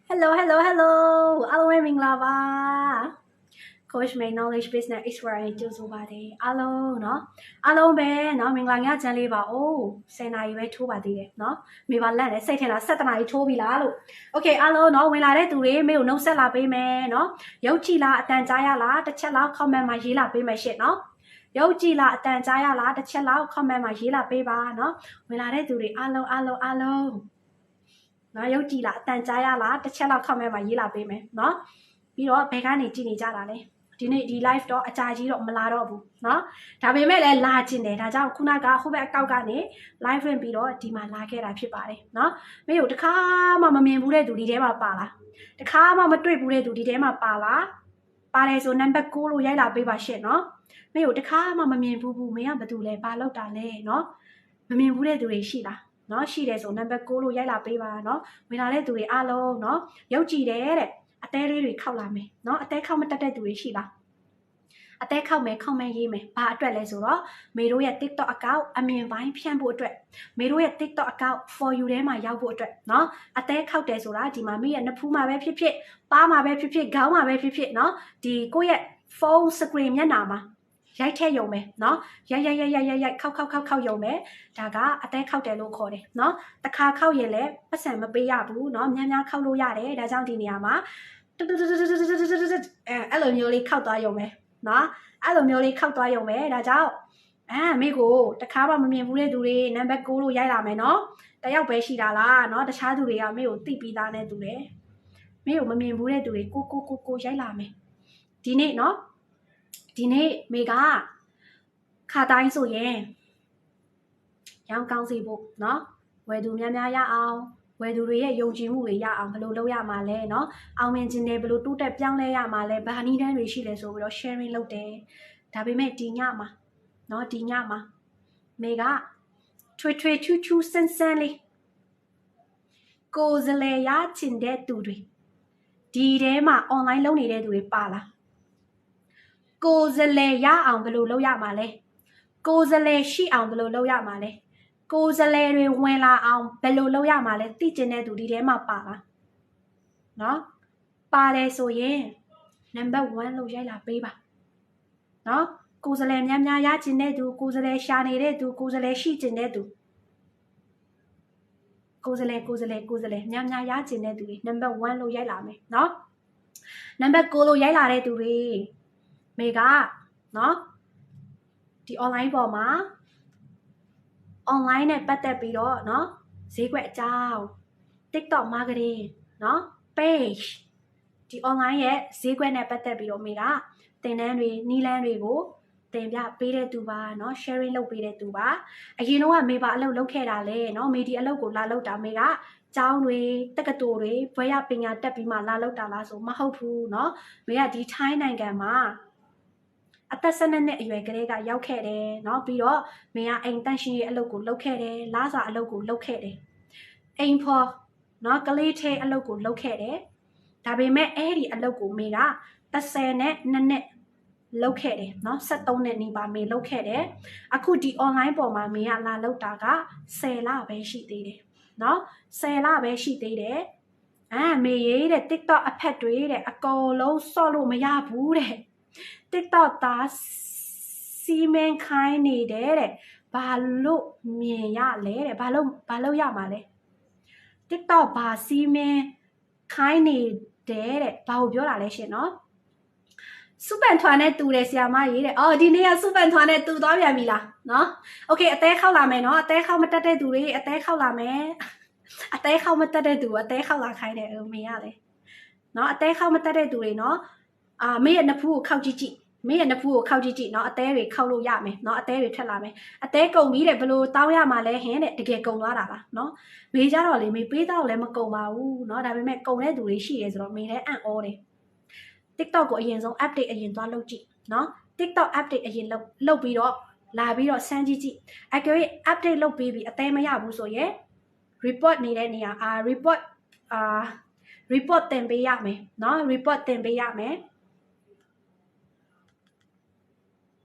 Hello, hello, hello. အားလုံးပဲမင်္ဂလာပါ Coach May Knowledge Business Expert ကြိုဆိုပါတယ်အားလုံးเนาะအားလုံးပဲเนาะမင်္ဂလာညချမ်းလေးပါအိုး10နာရီပဲထိုးပါသေးတယ်เนาะမေပါလက်နဲ့စိတ်ထင်လား17နာရီထိုးပြီလားလို့ Okay အားလုံးเนาะဝင်လာတဲ့သူတွေမေကိုနှုတ်ဆက်လာပေးမယ်เนาะရုပ်ကြည်လားအတန်ကြားရလားတစ်ချက်လောက် comment မှာရေးလာပေးမယ်ရှင့်เนาะရုပ်ကြည်လားအတန်ကြားရလားတစ်ချက်လောက် comment မှာရေးလာပေးပါเนาะဝင်လာတဲ့သူတွေအားလုံးနော်ရုပ်ကြည်လားအတန်ကြားရလားတစ်ချက်လောက် comment မှာရေးလာပေးမယ်နော်ပြီးတော့ဘယ်ကနေကြည့်နေကြတာလဲဒီနေ့ဒီ live တော့အကြာကြီးတော့မလာတော့ဘူးနော်ဒါပေမဲ့လည်းလာကျင်တယ်ဒါကြောင့်ခုနကဟိုဘက်အကောက်ကနေ live ဝင်ပြီးတော့ဒီမှာလာခဲ့တာဖြစ်ပါတယ်နော်မင်းတို့တခါမှမမြင်ဘူးတဲ့သူဒီထဲမှာပါလားတခါမှမတွေ့ဘူးတဲ့သူဒီထဲမှာပါလားပါတယ်ဆိုနံပါတ်6လို့ရိုက်လာပေးပါရှင့်နော်မင်းတို့တခါမှမမြင်ဘူးမင်းကဘာတူလဲဘာလောက်တာလဲနော်မမြင်ဘူးတဲ့သူတွေရှိလားနော်ရှိတယ်ဆိုနံပါတ်6လို့ရိုက်လာပေးပါနော်ဝင်လာတဲ့သူတွေအားလုံးနော်ရုပ်ကြည့်တယ်တဲ့အသေးလေးတွေခောက်လာမယ်နော်အသေးခောက်မတက်တဲ့သူတွေရှိလားအသေးခောက်မယ်ခောက်မယ်ရေးမယ်ဘာအတွက်လဲဆိုတော့မေတို့ရဲ့ TikTok account အမြင်ပိုင်းဖြန့်ဖို့အတွက်မေတို့ရဲ့ TikTok account for you ထဲမှာရောက်ဖို့အတွက်နော်အသေးခောက်တယ်ဆိုတာဒီမှာမေရဲ့နှဖူးမှာပဲဖြစ်ဖြစ်ပါးမှာပဲဖြစ်ဖြစ်ခေါင်းမှာပဲဖြစ်ဖြစ်နော်ဒီကိုယ့်ရဲ့ phone screen မျက်နှာမှာရိုက်ထည့်ရုံပဲเนาะရိုက်ခောက်ရုံပဲဒါကအသေးခောက်တယ်လို့ခေါ်တယ်เนาะတစ်ခါခောက်ရင်လည်းပတ်စံမပေးရဘူးเนาะများခောက်လို့ရတယ်ဒါကြောင့်ဒီနေရာမှာအဲ့လိုမျိုးလေးခောက်သွားရုံပဲเนาะအဲ့လိုမျိုးလေးခောက်သွားရုံပဲဒါကြောင့်မိကိုတစ်ခါမှမမြင်ဘူးတဲ့သူတွေနံပါတ်6လို့ရိုက်လာမယ်เนาะတယောက်ပဲရှိတာလားเนาะတခြားသူတွေကမိကိုသိပြီးသားနဲ့တူတယ်မိကိုမမြင်ဘူးတဲ့သူတွေကိုရိုက်လာမယ်ဒီနေ့เนาะဒီနေ့မေကခါတိုင်းဆိုရင်ရောင်းကောင်းစီဖို့เนาะဝယ်သူများရအောင်ဝယ်သူတွေရဲ့ယုံကြည်မှုတွေရအောင်ဘယ်လိုလုပ်ရမှာလဲเนาะအောင်မြင်ခြင်းတွေဘယ်လိုတိုးတက်ပြောင်းလဲရမှာလဲဘာနည်းတန်းတွေရှိလဲဆိုပြီးတော့ sharing လုပ်တယ်ဒါပေမဲ့ဒီညမှာเนาะဒီညမှာမေကထွေချူဆန်းလေးကိုယ်စလဲရချင်တဲ့သူတွေဒီထဲမှာ online လုပ်နေတဲ့သူတွေပါလားကိုယ်စလဲရအောင်ဘယ်လိုလုပ်ရမှာလဲကိုယ်စလဲရှိအောင်ဘယ်လိုလုပ်ရမှာလဲကိုယ်စလဲတွေဝင်လာအောင်ဘယ်လိုလုပ်ရမှာလဲသိကျင်တဲ့သူဒီထဲမှာပါလားနော်ပါတယ်ဆိုရင်နံပါတ်1လို့ရိုက်လာပေးပါနော်ကိုယ်စလဲများရချင်တဲ့သူကိုယ်စလဲရှာနေတဲ့သူကိုယ်စလဲရှိချင်တဲ့သူကိုယ်စလဲများရချင်တဲ့သူတွေနံပါတ်1လို့ရိုက်လာမယ်နော်နံပါတ်9လို့ရိုက်လာတဲ့သူတွေမေကနော်ဒီ online ပေါ်မှာ online နဲ့ပတ်သက်ပြီးတော့เนาะဈေးကွက်အကြောင်း TikTok marketing เนาะ page ဒီ online ရဲ့ဈေးကွက်နဲ့ပတ်သက်ပြီးတော့မေကသင်တန်းတွေနီးလန်းတွေကိုသင်ပြပေးတဲ့သူပါเนาะ sharing လုပ်ပေးတဲ့သူပါအရင်တော့မေပါအလုပ်လုပ်ခဲ့တာလေเนาะမေဒီအလုပ်ကိုလာလုပ်တာမေကကျောင်းတွေတက္ကသိုလ်တွေဘွဲရပညာတက်ပြီးမှလာလုပ်တာလားဆိုမဟုတ်ဘူးเนาะမေကဒီထိုင်းနိုင်ငံမှာအသက်12နှစ်အရွယ်ကလေးကရောက်ခဲ့တယ်เนาะပြီးတော့မင်းကအိမ်တန့်ရှင်းရေးအလုပ်ကိုလုပ်ခဲ့တယ်လစာအလုပ်ကိုလုပ်ခဲ့တယ်အိမ်ဖော်เนาะကလေးထဲအလုပ်ကိုလုပ်ခဲ့တယ်ဒါပေမဲ့အဲ့ဒီအလုပ်ကိုမင်းက30နဲ့2နှစ်လုပ်ခဲ့တယ်เนาะ73နှစ်နီးပါမင်းလုပ်ခဲ့တယ်အခုဒီ online ပေါ်မှာမင်းကလာလုပ်တာက10လပဲရှိသေးတယ်เนาะ10လပဲရှိသေးတယ်မေရေးတဲ့ TikTok အဖက်တွေတဲ့အကုန်လုံးစော့လို့မရဘူးတဲ့TikTok သားစီမင်းခိုင်းနေတဲ့ဘာလို့မြင်ရလဲတဲ့ဘာလို့ရမှာလဲ TikTok ဘာစီမင်းခိုင်းနေတဲ့ဘာကိုပြောတာလဲရှင်နော်စုပန်ထွားနဲ့တူတယ်ဆရာမကြီးတဲ့ဒီနေ့ကစုပန်ထွားနဲ့တူသွားပြန်ပြီလားနော်โอเคအသေးခောက်လာမယ်နော်အသေးခောက်မတက်တဲ့သူတွေအသေးခောက်လာမယ်အသေးခောက်မတက်တဲ့သူအသေးခောက်လာခိုင်းတယ်မင်းရလေနော်အသေးခောက်မတက်တဲ့သူတွေနော်မေရဲ့နှဖူးကိုခောက်ကြည့်မေရဲ့နှဖူးကိုခောက်ကြည့်เนาะအသေးတွေခောက်လို့ရမယ်เนาะအသေးတွေထက်လာမယ်အသေးကုန်ပြီးတဲ့ဘလို့တောင်းရမှာလဲဟင်းတဲ့တကယ်ကုန်သွားတာလားเนาะမေကြတော့လေမေပေးတော့လည်းမကုန်ပါဘူးเนาะဒါပေမဲ့ကုန်တဲ့သူတွေရှိတယ်ဆိုတော့မေလည်းအံ့ဩတယ် TikTok ကိုအရင်ဆုံး update အရင်သွားလုပ်ကြည့်เนาะ TikTok update အရင်လုပ်ပြီးတော့လာပြီးတော့စမ်းကြည့်အကယ်၍ update လုပ်ပြီးပြီအသေးမရဘူးဆိုရင် report နေတဲ့နေရာ report တင်ပေးရမယ်เนาะ report တင်ပေးရမယ်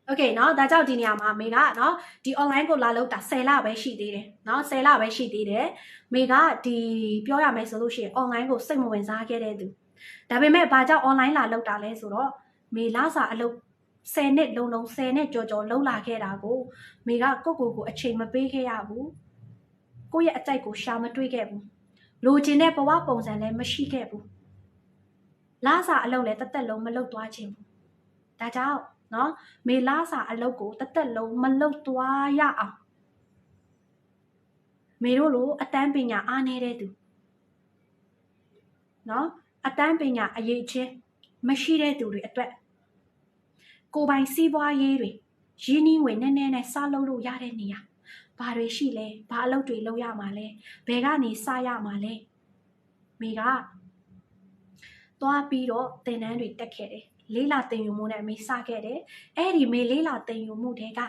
โอเคเนาะဒါကြောင့်ဒီနေရာမှာမေကเนาะဒီ online ကိုလာလောက်တာ10လပဲရှိသေးတယ်เนาะ10လပဲရှိသေးတယ်မေကဒီပြောရမယ်ဆိုလို့ရှိရင် online ကိုစိတ်မဝင်စားခဲ့တဲ့သူဒါပေမဲ့ဘာကြောင့် online လာလောက်တာလဲဆိုတော့မေလာစာအလုပ်10နှစ်လုံးလုံး10နှစ်ကြော်ကြော်လုံးလာခဲ့တာကိုမေကကိုအချိန်မပေးခဲ့ရဘူးကိုယ့်ရဲ့အကြိုက်ကိုရှာမတွေ့ခဲ့ဘူးလိုချင်တဲ့ဘဝပုံစံလည်းမရှိခဲ့ဘူးလာစာအလုပ်လည်းတက်တက်လုံးမလုပ်သွားခြင်းဘူးဒါကြောင့်เนาะမေလာစာအလုပ်ကိုတက်တက်လုံးမလုပ်သွားရအောင်မေတို့လိုအတန်းပညာအားနည်းတဲ့သူเนาะအတန်းပညာအရေးချင်းမရှိတဲ့သူတွေအတွက်ကိုပိုင်စီးပွားရေးတွေရင်းနှီးငွေနည်းနည်းနဲ့စလုပ်လို့ရတဲ့နေရာဘာတွေရှိလဲဘာအလုပ်တွေလုပ်ရမှာလဲဘယ်ကနေစရမှာလဲမေကသွားပြီးတော့သင်တန်းတွေတက်ခဲ့တယ်လေးလာတင်ယူမှုနဲ့မေစခဲ့တယ်အဲ့ဒီမေလေးလာတင်ယူမှုတွေက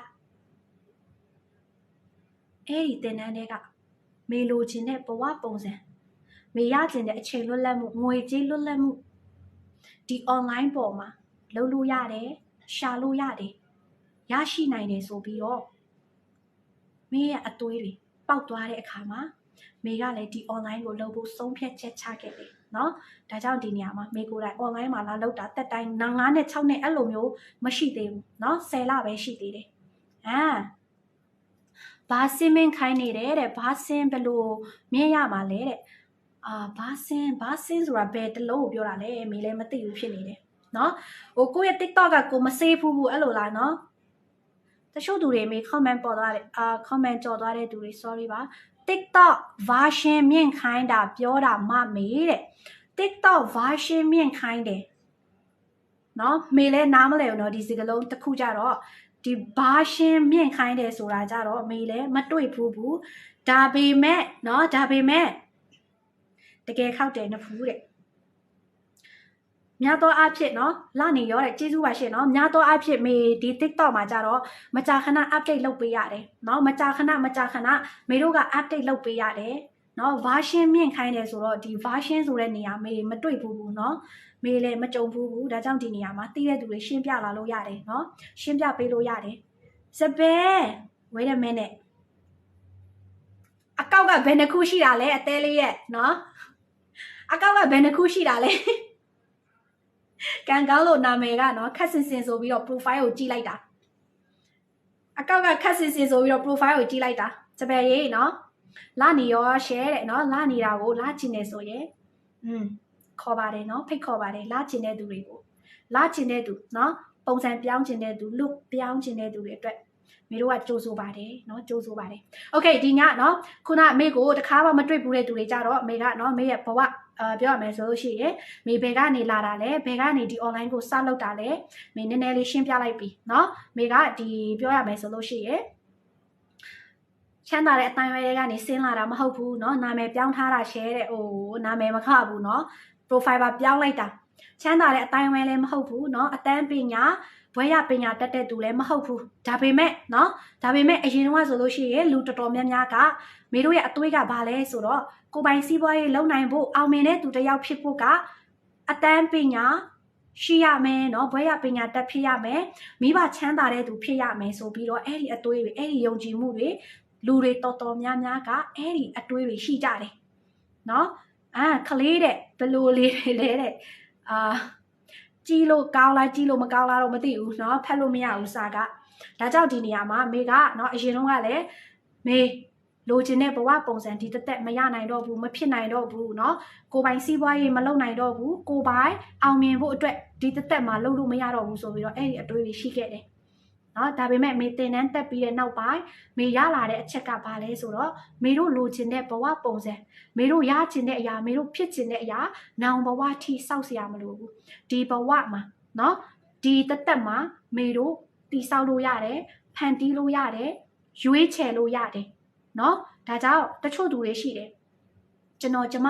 အဲ့ဒီသင်တန်းတွေကမေလိုချင်တဲ့ဘဝပုံစံမေရချင်တဲ့အချိန်လွတ်လပ်မှုငွေကြေးလွတ်လပ်မှုဒီ online ပေါ်မှာလုပ်လို့ရတယ်ရှာလို့ရတယ်ရရှိနိုင်တယ်ဆိုပြီးတော့မေရဲ့အသွေးတွေပေါက်သွားတဲ့အခါမှာမေကလည်းဒီ online ကိုလုပ်ဖို့ဆုံးဖြတ်ချက်ချခဲ့တယ်เนาะဒါကြောင့်ဒီနေရာမှာမေကိုယ်တိုင် online မှာလာလုပ်တာတက်တိုင်း9နဲ့6နဲ့အဲ့လိုမျိုးမရှိသေးဘူးเนาะ10လပဲရှိသေးတယ်ဘာစင်းမင်းခိုင်းနေတယ်တဲ့ဘာစင်းဘယ်လိုမြင်ရမှာလဲတဲ့ဘာစင်းဆိုတာဘယ်တလုံးကိုပြောတာလဲမေလည်းမသိဘူးဖြစ်နေတယ်เนาะဟိုကိုယ့်ရဲ့ TikTok ကကိုမစေးဘူးအဲ့လိုလားเนาะတချို့သူတွေမေ comment ပေါ်သွားတယ်comment ကြော်သွားတဲ့သူတွေ sorry ပါ TikTok version မြင့်ခိုင်းတာပြောတာမမေတဲ့ TikTok version မြင့်ခိုင်းတယ်เนาะမေလည်းနားမလဲဘူးเนาะဒီစကားလုံးတစ်ခုကြတော့ဒီ version မြင့်ခိုင်းတယ်ဆိုတာကြတော့မေလည်းမတွေ့ဘူးဒါပေမဲ့เนาะဒါပေမဲ့တကယ်ခောက်တယ်နဖူးတဲ့များသောအားဖြင့်เนาะလာနေရောတဲ့ကျေးဇူးပါရှင်เนาะများသောအားဖြင့်မေဒီ TikTok မှာကြတော့မကြာခဏ update လုပ်ပေးရတယ်เนาะမကြာခဏမေတို့က update လုပ်ပေးရတယ်เนาะ version မြင့်ခိုင်းတယ်ဆိုတော့ဒီ version ဆိုတဲ့နေရာမေမတွေ့ဘူးเนาะမေလည်းမကြုံဘူးဒါကြောင့်ဒီနေရာမှာသိတဲ့သူတွေရှင်းပြလာလို့ရတယ်เนาะရှင်းပြပေးလို့ရတယ်စပယ် wait a minute အကောက်ကဘယ်နှခုရှိတာလဲအသေးလေးရဲ့เนาะအကောက်ကဘယ်နှခုရှိတာလဲကန်ကောင်းလို့နာမည်ကเนาะခက်စင်ဆိုပြီးတော့ profile ကိုကြည့်လိုက်တာအကောက်ကခက်စင်ဆိုပြီးတော့ profile ကိုကြည့်လိုက်တာစပယ်ရေးเนาะလာနေရော share တဲ့เนาะလာနေတာကိုလာချင်နေဆိုရင်ခေါ်ပါတယ်เนาะဖိတ်ခေါ်ပါတယ်လာချင်တဲ့သူတွေကိုလာချင်တဲ့သူเนาะပုံစံပြောင်းချင်တဲ့သူ look ပြောင်းချင်တဲ့သူတွေအတွက်မေတို့ကကြိုးဆိုပါတယ်เนาะကြိုးဆိုပါတယ်โอเคဒီညเนาะခုနမေကိုတခါမှမတွေ့ဘူးတဲ့သူတွေကြတော့မေကเนาะမေရဲ့ဘဝပြောရမယ်ဆိုလို့ရှိရင်မေဘယ်ကနေလာတာလဲဘယ်ကနေဒီ online ကိုစလုပ်တာလဲမေနည်းနည်းလေးရှင်းပြလိုက်ပြီเนาะမေကဒီပြောရမယ်ဆိုလို့ရှိရင်ချမ်းသာတဲ့အတိုင်းအဝိုင်းကနေဆင်းလာတာမဟုတ်ဘူးเนาะနာမည်ပြောင်းထားတာ share တဲ့ဟိုနာမည်မခဘူးเนาะ profile ပါပြောင်းလိုက်တာချမ်းသာတဲ့အတိုင်းအဝိုင်းလည်းမဟုတ်ဘူးเนาะအတန်းပညာဘွဲရပညာတက်တဲ့သူလည်းမဟုတ်ဘူးဒါပေမဲ့เนาะဒါပေမဲ့အရင်ကဆိုလို့ရှိရင်လူတော်တော်များများကမေတို့ရဲ့အသွေးကဘာလဲဆိုတော့ကိုပိုင်စီးပွားရေးလုပ်နိုင်ဖို့အောင်မြင်တဲ့သူတစ်ယောက်ဖြစ်ဖို့ကအတန်းပညာရှိရမယ်เนาะဘွဲရပညာတက်ဖြစ်ရမယ်မိဘချမ်းသာတဲ့သူဖြစ်ရမယ်ဆိုပြီးတော့အဲ့ဒီအသွေးတွေအဲ့ဒီယုံကြည်မှုတွေလူတွေတော်တော်များများကအဲ့ဒီအတွေးတွေရှိကြတယ်เนาะခလေးတဲ့ဘလို့လေးတွေလဲတဲ့ကြီးလို့ကောင်းလားကြီးလို့မကောင်းလားတော့မသိဘူးเนาะဖတ်လို့မရဘူးစာကဒါကြောင့်ဒီနေရာမှာမေကเนาะအရင်တော့ကလည်းမေလိုချင်တဲ့ဘဝပုံစံဒီတက်မရနိုင်တော့ဘူးမဖြစ်နိုင်တော့ဘူးเนาะကိုပိုင်စီးပွားရေးမလုပ်နိုင်တော့ဘူးကိုပိုင်အောင်မြင်ဖို့အတွက်ဒီတက်မှာလုပ်လို့မရတော့ဘူးဆိုပြီးတော့အဲ့ဒီအတွေးတွေရှိခဲ့တယ်เนาะဒါပေမဲ့မေတင်တန်းတက်ပြီးတဲ့နောက်ပိုင်းမေရလာတဲ့အချက်ကဘာလဲဆိုတော့မေတို့လိုချင်တဲ့ဘဝပုံစံမေတို့ရချင်တဲ့အရာမေတို့ဖြစ်ချင်တဲ့အရာနောင်ဘဝထိစောက်စရာမလိုဘူးဒီဘဝမှာเนาะဒီတက်မှာမေတို့တိဆောက်လို့ရတယ်ဖန်တီးလို့ရတယ်ရွေးချယ်လို့ရတယ်เนาะဒါကြောင့်တချို့သူတွေရှိတယ်ကျွန်တော်ကျမ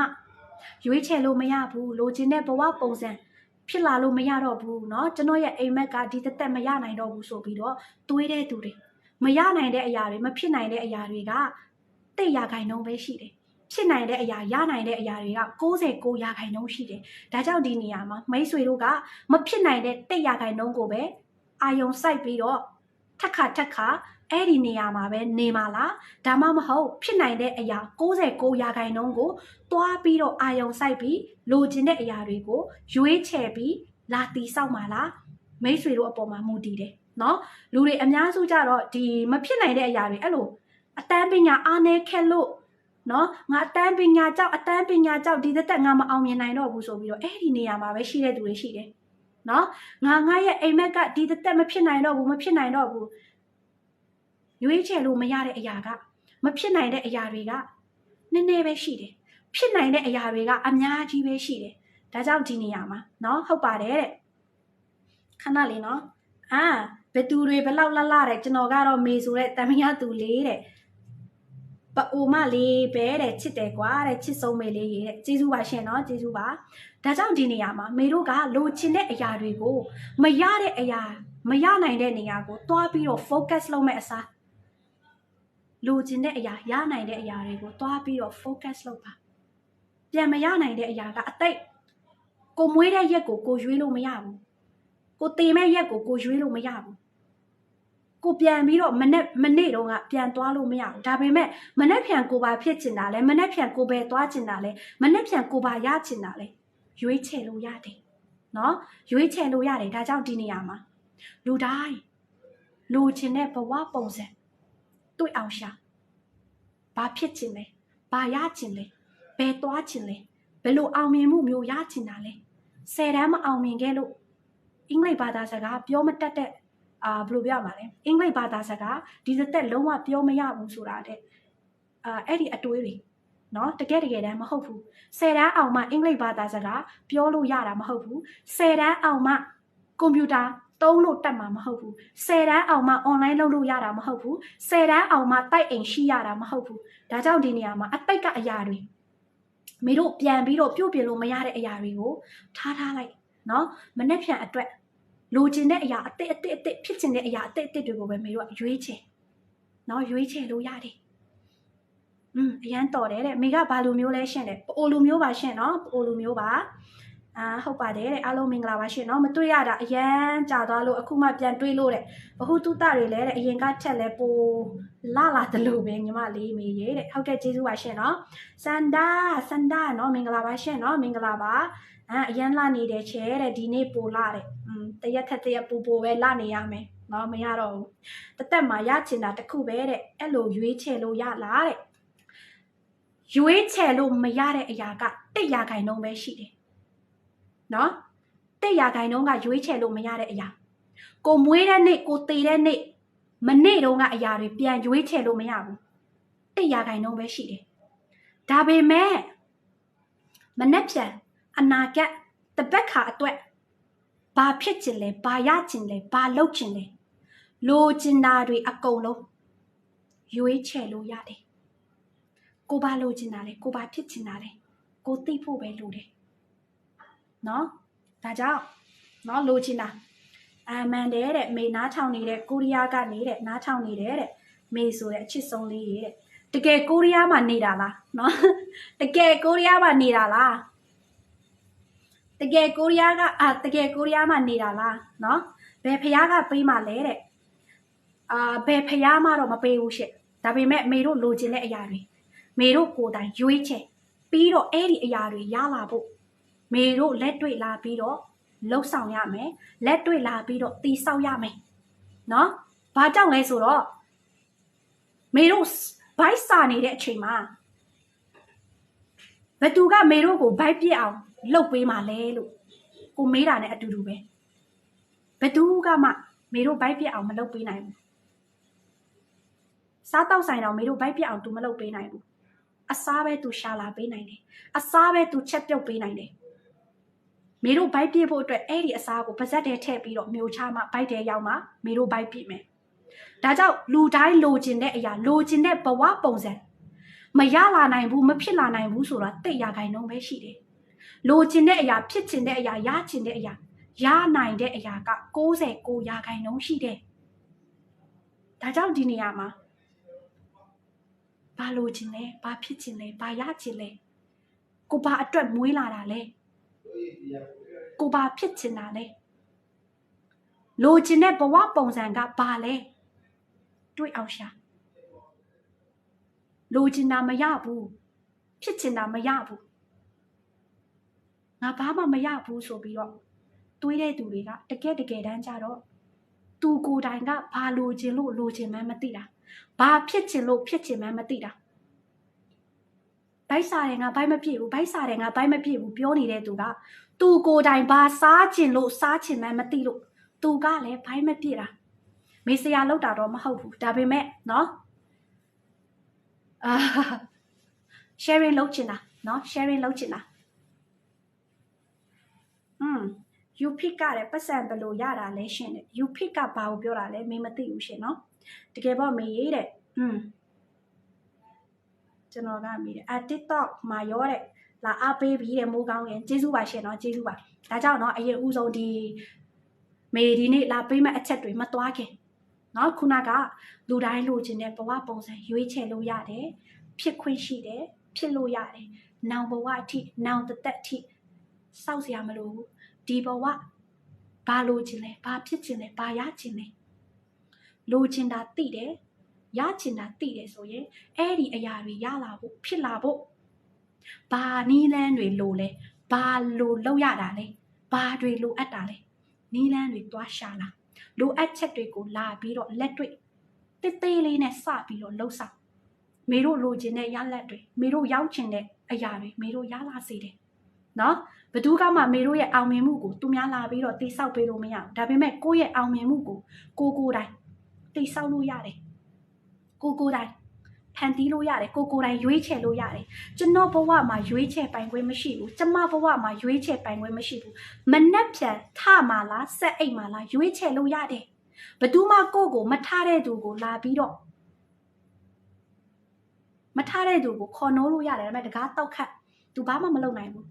ရွေးချယ်လို့မရဘူးလိုချင်တဲ့ဘဝပုံစံဖြစ်လာလို့မရတော့ဘူးเนาะကျွန်တော်ရဲ့အိမ်မက်ကဒီတက်မရနိုင်တော့ဘူးဆိုပြီးတော့တွေးတဲ့သူတွေမရနိုင်တဲ့အရာတွေမဖြစ်နိုင်တဲ့အရာတွေက100%ပဲရှိတယ်ဖြစ်နိုင်တဲ့အရာရနိုင်တဲ့အရာတွေက99%ရှိတယ်ဒါကြောင့်ဒီနေရာမှာမိတ်ဆွေတို့ကမဖြစ်နိုင်တဲ့100%ကိုပဲအာယုံစိုက်ပြီးတော့ ထက်ခါအဲ့ဒီနေရာမှာပဲနေမှာလားဒါမှမဟုတ်ဖြစ်နိုင်တဲ့အရာ69ရာခိုင်နှုန်းကိုတွားပြီးတော့အာယုံစိုက်ပြီးလိုချင်တဲ့အရာတွေကိုရွေးချယ်ပြီးလာတီဆောက်မှာလားမိတ်ဆွေတို့အပေါ်မှာမူတည်တယ်နော်လူတွေအများစုကြတော့ဒီမဖြစ်နိုင်တဲ့အရာတွေအဲ့လိုအတန်းပညာအားနည်းခဲ့လို့နော်ငါအတန်းပညာကြောက်ဒီသက်ငါမအောင်မြင်နိုင်တော့ဘူးဆိုပြီးတော့အဲ့ဒီနေရာမှာပဲရှိတဲ့သူတွေရှိတယ်နော်ငါရဲ့အိမ်မက်ကဒီသက်မဖြစ်နိုင်တော့ဘူးရွေးချယ်လို့မရတဲ့အရာကမဖြစ်နိုင်တဲ့အရာတွေကနည်းနည်းပဲရှိတယ်ဖြစ်နိုင်တဲ့အရာတွေကအများကြီးပဲရှိတယ်ဒါကြောင့်ဒီနေရာမှာနော်ဟုတ်ပါတယ်တဲ့ခဏလေးနော်ဘယ်သူတွေဘလောက်လှတဲ့ကျွန်တော်ကတော့မေဆိုတဲ့တမယာသူလေးတဲ့ပအိုမလေးပဲတဲ့ချစ်တယ်ကွာတဲ့ချစ်ဆုံးမေလေးရဲ့ကျေးဇူးပါရှင်နော်ကျေးဇူးပါဒါကြောင့်ဒီနေရာမှာမေတို့ကလိုချင်တဲ့အရာတွေကိုမရတဲ့အရာမရနိုင်တဲ့နေရာကိုတွားပြီးတော့ focus လုပ်မဲ့အစားလိုချင်တဲ့အရာရနိုင်တဲ့အရာတွေကိုတွားပြီးတော့ focus လုပ်ပါပြန်မရနိုင်တဲ့အရာကအတိတ်ကိုမွေးတဲ့ရက်ကိုရွေးလို့မရဘူးကိုတေမဲ့ရက်ကိုရွေးလို့မရဘူးကိုပြန်ပြီးတော့မနေ့တော့ကပြန်သွားလို့မရဘူးဒါပေမဲ့မနေ့ပြန်ကိုပါဖြစ်ချင်တာလဲမနေ့ပြန်ကိုပဲသွားချင်တာလဲမနေ့ပြန်ကိုပါရချင်တာလဲရွေးချယ်လို့ရတယ်နော်ရွေးချယ်လို့ရတယ်ဒါကြောင့်ဒီနေရာမှာလူတိုင်းလိုချင်တဲ့ဘဝပုံစံတွေ့အောင်ရှာဘာဖြစ်ချင်လဲဘာရချင်လဲဘယ်သွားချင်လဲဘယ်လိုအောင်မြင်မှုမျိုးရချင်တာလဲ10တန်းမအောင်မြင်ခဲ့လို့အင်္ဂလိပ်ဘာသာစကားပြောမတတ်တဲ့ဘယ်လိုပြောမှာလဲအင်္ဂလိပ်ဘာသာစကားဒီသက်လုံးဝပြောမရဘူးဆိုတာတဲ့အဲ့ဒီအတွေးတွေနော်တကယ်တမ်းမဟုတ်ဘူး10တန်းအောင်မှအင်္ဂလိပ်ဘာသာစကားပြောလို့ရတာမဟုတ်ဘူး10တန်းအောင်မှကွန်ပျူတာသုံးလို့တတ်မှာမဟုတ်ဘူး10တန်းအောင်မှ online လုပ်လို့ရတာမဟုတ်ဘူး10တန်းအောင်မှတိုက်အိမ်ရှိရတာမဟုတ်ဘူးဒါကြောင့်ဒီနေရာမှာအတိတ်ကအရာတွေမေတို့ပြန်ပြီးတော့ပြုတ်ပြင်လို့မရတဲ့အရာတွေကိုထားလိုက်နော်မနှက်ဖြန်အတွက်လိုချင်တဲ့အရာအစ်ဖြစ်ချင်တဲ့အရာအစ်တွေကိုပဲမေတို့ကရွေးချယ်နော်ရွေးချယ်လို့ရတယ်အရန်တော်တယ်တဲ့မေကဘာလိုမျိုးလဲရှင့်တဲ့ပိုလိုမျိုးပါရှင့်နော်ပိုလိုမျိုးပါဟုတ်ပါတယ်တဲ့အားလုံးမင်္ဂလာပါရှင်နော်မတွေ့ရတာအရန်ကြာသွားလို့အခုမှပြန်တွေ့လို့တဲ့ဘဟုတုတတွေလည်းတဲ့အရင်ကချက်လဲပိုလာတယ်လို့ပဲညီမလေးမေရဲ့တဲ့ဟုတ်ကဲ့ကျေးဇူးပါရှင်နော်စန္ဒာနော်မင်္ဂလာပါရှင်နော်မင်္ဂလာပါအရန်လာနေတယ်ချဲတဲ့ဒီနေ့ပိုလာတဲ့တရက်ထက်တရက်ပိုပဲလာနေရမယ်နော်မရတော့ဘူးတသက်မှာရချင်တာတခုပဲတဲ့အဲ့လိုရွေးချယ်လို့ရလားတဲ့ရွေးချယ်လို့မရတဲ့အရာက100ရာခိုင်နှုန်းပဲရှိတယ်နော်100ရာခိုင်နှုန်းကရွေးချယ်လို့မရတဲ့အရာကိုမွေးတဲ့နေ့ကိုသေတဲ့နေ့မနေ့တုန်းကအရာတွေပြန်ရွေးချယ်လို့မရဘူး100ရာခိုင်နှုန်းပဲရှိတယ်ဒါပေမဲ့မနှက်ပြန်အနာဂတ်တပတ်ခါအတွက်ဘာဖြစ်ချင်လဲဘာရချင်လဲဘာလုပ်ချင်လဲလိုချင်တာတွေအကုန်လုံးရွေးချယ်လို့ရတယ်ကိုဘာလိုချင်တာလဲကိုဘာဖြစ်ချင်တာလဲကိုသိဖို့ပဲလိုတယ်နော်ဒါကြောင့်နော်လိုချင်တာမှန်တယ်တဲ့မေနားထောင်နေတဲ့ကိုရီးယားကနေတဲ့နားထောင်နေတဲ့မေဆိုတဲ့အချစ်ဆုံးလေးရဲ့တကယ်ကိုရီးယားမှာနေတာလားနော်တကယ်ကိုရီးယားမှာနေတာလားတကယ်ကိုရီးယားမှာနေတာလားနော်ဘယ်ဖျားကပေးမှလဲတဲ့ဘယ်ဖျားမှတော့မပေးဘူးရှင့်ဒါပေမဲ့မေတို့လိုချင်တဲ့အရာတွေမေတို့ကိုယ်တိုင်ရွေးချယ်ပြီးတော့အဲ့ဒီအရာတွေရလာဖို့မေတို့လက်တွေ့လာပြီးတော့လှုပ်ဆောင်ရမယ်လက်တွေ့လာပြီးတော့တီးဆောက်ရမယ်နော်ဘာကြောင့်လဲဆိုတော့မေတို့ဘိုက်စာနေတဲ့အချိန်မှာဘသူကမေတို့ကိုဘိုက်ပြစ်အောင်လှုပ်ပေးမှလဲလို့ကိုမေးတာနဲ့အတူတူပဲဘသူကမှမေတို့ဘိုက်ပြစ်အောင်မလှုပ်ပေးနိုင်ဘူးစားတော့ဆိုင်တော့မေတို့ဘိုက်ပြစ်အောင်သူမလှုပ်ပေးနိုင်ဘူးအစားပဲသူရှာလာပေးနိုင်တယ်အစားပဲသူချက်ပြုတ်ပေးနိုင်တယ်မေတို့ဘိုက်ပြစ်ဖို့အတွက်အဲ့ဒီအစားကိုပါဇက်ထဲထည့်ပြီးတော့မျိုးချမှဘိုက်ထဲရောက်မှမေတို့ဘိုက်ပြစ်မယ်ဒါကြောင့်လူတိုင်းလိုချင်တဲ့အရာလိုချင်တဲ့ဘဝပုံစံမရလာနိုင်ဘူးမဖြစ်လာနိုင်ဘူးဆိုတာ100ရာခိုင်နှုန်းပဲရှိတယ်လိုချင်တဲ့အရာဖြစ်ချင်တဲ့အရာရချင်တဲ့အရာရနိုင်တဲ့အရာက69ရာခိုင်နှုန်းရှိတယ်ဒါကြောင့်ဒီနေရာမှာဘာလိုချင်လဲဘာဖြစ်ချင်လဲဘာရချင်လဲကိုဘာအတွက်မွေးလာတာလဲကိုဘာဖြစ်ချင်တာလဲလိုချင်တဲ့ဘဝပုံစံကဘာလဲ တွေ့အောင်ရှာလိုချင်တာမရဘူးဖြစ်ချင်တာမရဘူးငါဘာမှမရဘူးဆိုပြီးတော့တွေးတဲ့သူတွေကတကယ်တမ်းကြတော့သူကိုယ်တိုင်ကဘာလိုချင်လို့လိုချင်မှန်းမသိတာဘာဖြစ်ချင်လို့ဖြစ်ချင်မှန်းမသိတာဘိုက်စားတယ်ငါဘိုက်မပြည့်ဘူးဘိုက်စားတယ်ငါဘိုက်မပြည့်ဘူးပြောနေတဲ့သူကသူကိုယ်တိုင်ဘာစားချင်လို့စားချင်မှန်းမသိလို့သူကလည်းဘိုက်မပြည့်တာမေးစရာလောက်တာတော့မဟုတ်ဘူးဒါပေမဲ့နော်sharing လုပ်ချင်တာနော် sharing လုပ်ချင်တာyou pick ကလည်းပတ်စံဘယ်လိုရတာလဲရှင်တဲ့ you pick ကဘာကိုပြောတာလဲမေးမသိဘူးရှင်နော်တကယ်ပေါ့မေးရေးတဲ့ကျွန်တော်ကမေးတယ်TikTok မှာရောတဲ့လာအားပေးပြီးတဲ့မိုးကောင်းရင်ကျေးဇူးပါရှင်နော်ကျေးဇူးပါဒါကြောင့်နော်အရင်ဦးဆုံးဒီမေဒီနေ့လာပေးမဲ့အချက်တွေမသွားခင်နော်ခုနကလူတိုင်းလိုချင်တဲ့ဘဝပုံစံရွေးချယ်လို့ရတယ်ဖြစ်ခွင့်ရှိတယ်ဖြစ်လို့ရတယ်နောင်ဘဝအထိနောင်တသက်အထိစောက်စရာမလိုဘူးဒီဘဝဘာလိုချင်လဲဘာဖြစ်ချင်လဲဘာရချင်လဲလိုချင်တာသိတယ်ရချင်တာသိတယ်ဆိုရင်အဲ့ဒီအရာတွေရလာဖို့ဖြစ်လာဖို့ဘာနီးလန်းတွေလိုလဲဘာလိုလောက်ရတာလဲဘာတွေလိုအပ်တာလဲနီးလန်းတွေသွားရှာလာလိုအပ်ချက်တွေကိုလာပြီးတော့လက်တွေ့တိတ်သေးလေးနဲ့စပြီးတော့လှုပ်ဆောင်မေတို့လိုချင်တဲ့ရလက်တွေမေတို့ရောက်ချင်တဲ့အရာတွေမေတို့ရလာစေတယ်နော်ဘယ်သူကမှမေတို့ရဲ့အောင်မြင်မှုကိုသူများလာပြီးတော့တိဆောက်ပေးလို့မရဘူးဒါပေမဲ့ကိုယ့်ရဲ့အောင်မြင်မှုကိုကိုယ်တိုင်တိဆောက်လို့ရတယ်ကိုယ်တိုင်ဖန်တီးလို့ရတယ်ကိုယ်တိုင်ရွေးချယ်လို့ရတယ်ကျွန်တော်ဘဝမှာရွေးချယ်ပိုင်ခွင့်မရှိဘူးကျမဘဝမှာရွေးချယ်ပိုင်ခွင့်မရှိဘူးမနှက်ပြန်ထမှာလားဆက်အိတ်မှာလားရွေးချယ်လို့ရတယ်ဘယ်သူမှကိုယ့်ကိုမထားတဲ့သူကိုလာပြီးတော့မထားတဲ့သူကိုခေါ်နှိုးလို့ရတယ်ဒါပေမဲ့တကားတောက်ခတ်သူဘာမှမလုပ်နိုင်ဘူး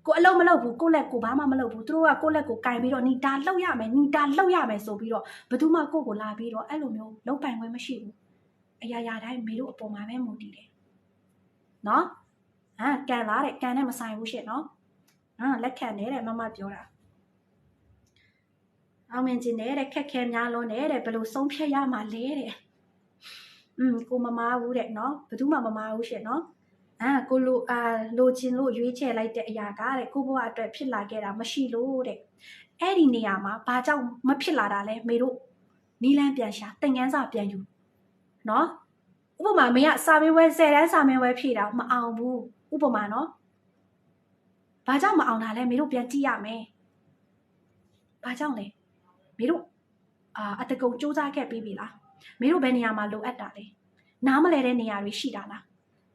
ကိုအလုံးမလုပ်ဘူးကိုလက်ကိုဘာမှမလုပ်ဘူးသူတို့ကကိုလက်ကိုကင်ပြီးတော့နီတာလှုပ်ရမယ်နီတာလှုပ်ရမယ်ဆိုပြီးတော့ဘယ်သူမှကိုလာပြီးတော့အဲ့လိုမျိုးလုံးပိုင်ခွင့်မရှိဘူးအရာရာတိုင်းမေတို့အပေါ်မှာပဲမူတည်တယ်နော်ကန်လာတဲ့ကန်နဲ့မဆိုင်ဘူးရှင့်နော်လက်ခံနေတဲ့မမပြောတာအောင်မြင်ခြင်းတဲ့ခက်ခဲများလုံးတဲ့ဘယ်လိုဆုံးဖြတ်ရမှာလဲတဲ့ကိုမမားဘူးတဲ့နော်ဘယ်သူမှမမားဘူးရှင့်နော်ကိုလိုချင်လို့ရွေးချယ်လိုက်တဲ့အရာကတဲ့ကိုဘဝအတွက်ဖြစ်လာခဲ့တာမရှိလို့တဲ့အဲ့ဒီနေရာမှာဘာကြောင့်မဖြစ်လာတာလဲမေတို့နီးလန်းပြန်ရှာသင်ခန်းစာပြန်ယူနော်ဥပမာမေကစာမေးပွဲ10တန်းစာမေးပွဲဖြေတာမအောင်ဘူးဥပမာနော်ဘာကြောင့်မအောင်တာလဲမေတို့ပြန်ကြည့်ရမယ်ဘာကြောင့်လဲမေတို့အတကုံစူးစမ်းခဲ့ပြီးပြီလားမေတို့ဘယ်နေရာမှာလိုအပ်တာလဲနားမလဲတဲ့နေရာတွေရှိတာလား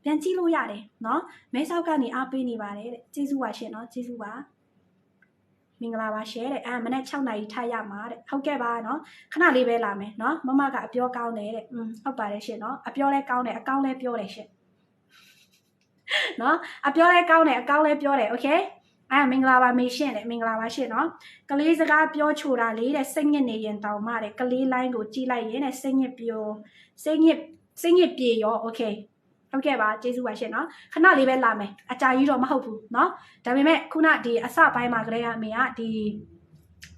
ပြန်ကြည့်လို့ရတယ်နော်မဲဆောက်ကနေအားပေးနေပါတယ်တဲ့ကျေးဇူးပါရှင်နော်ကျေးဇူးပါမင်္ဂလာပါရှယ်တဲ့မနေ့6နာရီထားရမှာတဲ့ဟုတ်ကဲ့ပါနော်ခဏလေးပဲလာမယ်နော်မမကအပြောကောင်းတယ်တဲ့ဟုတ်ပါတယ်ရှင်နော်အပြောလဲကောင်းတယ်အကောင်းလဲပြောတယ်ရှင်နော်အပြောလဲကောင်းတယ်အကောင်းလဲပြောတယ်โอเคမင်္ဂလာပါမေရှင်တဲ့မင်္ဂလာပါရှင်နော်ကလေးစကားပြောချိုတာလေးတဲ့စိတ်ညစ်နေရင်တောင်မှတဲ့ကလေးလိုင်းကိုကြည့်လိုက်ရင်တဲ့စိတ်ညစ်ပြေရောโอเคဟုတ်ကဲ့ပါကျေးဇူးပါရှင်နော်ခဏလေးပဲလာမယ်အကြာကြီးတော့မဟုတ်ဘူးနော်ဒါပေမဲ့ခုနဒီအစပိုင်းမှာကလေးကမေကဒီ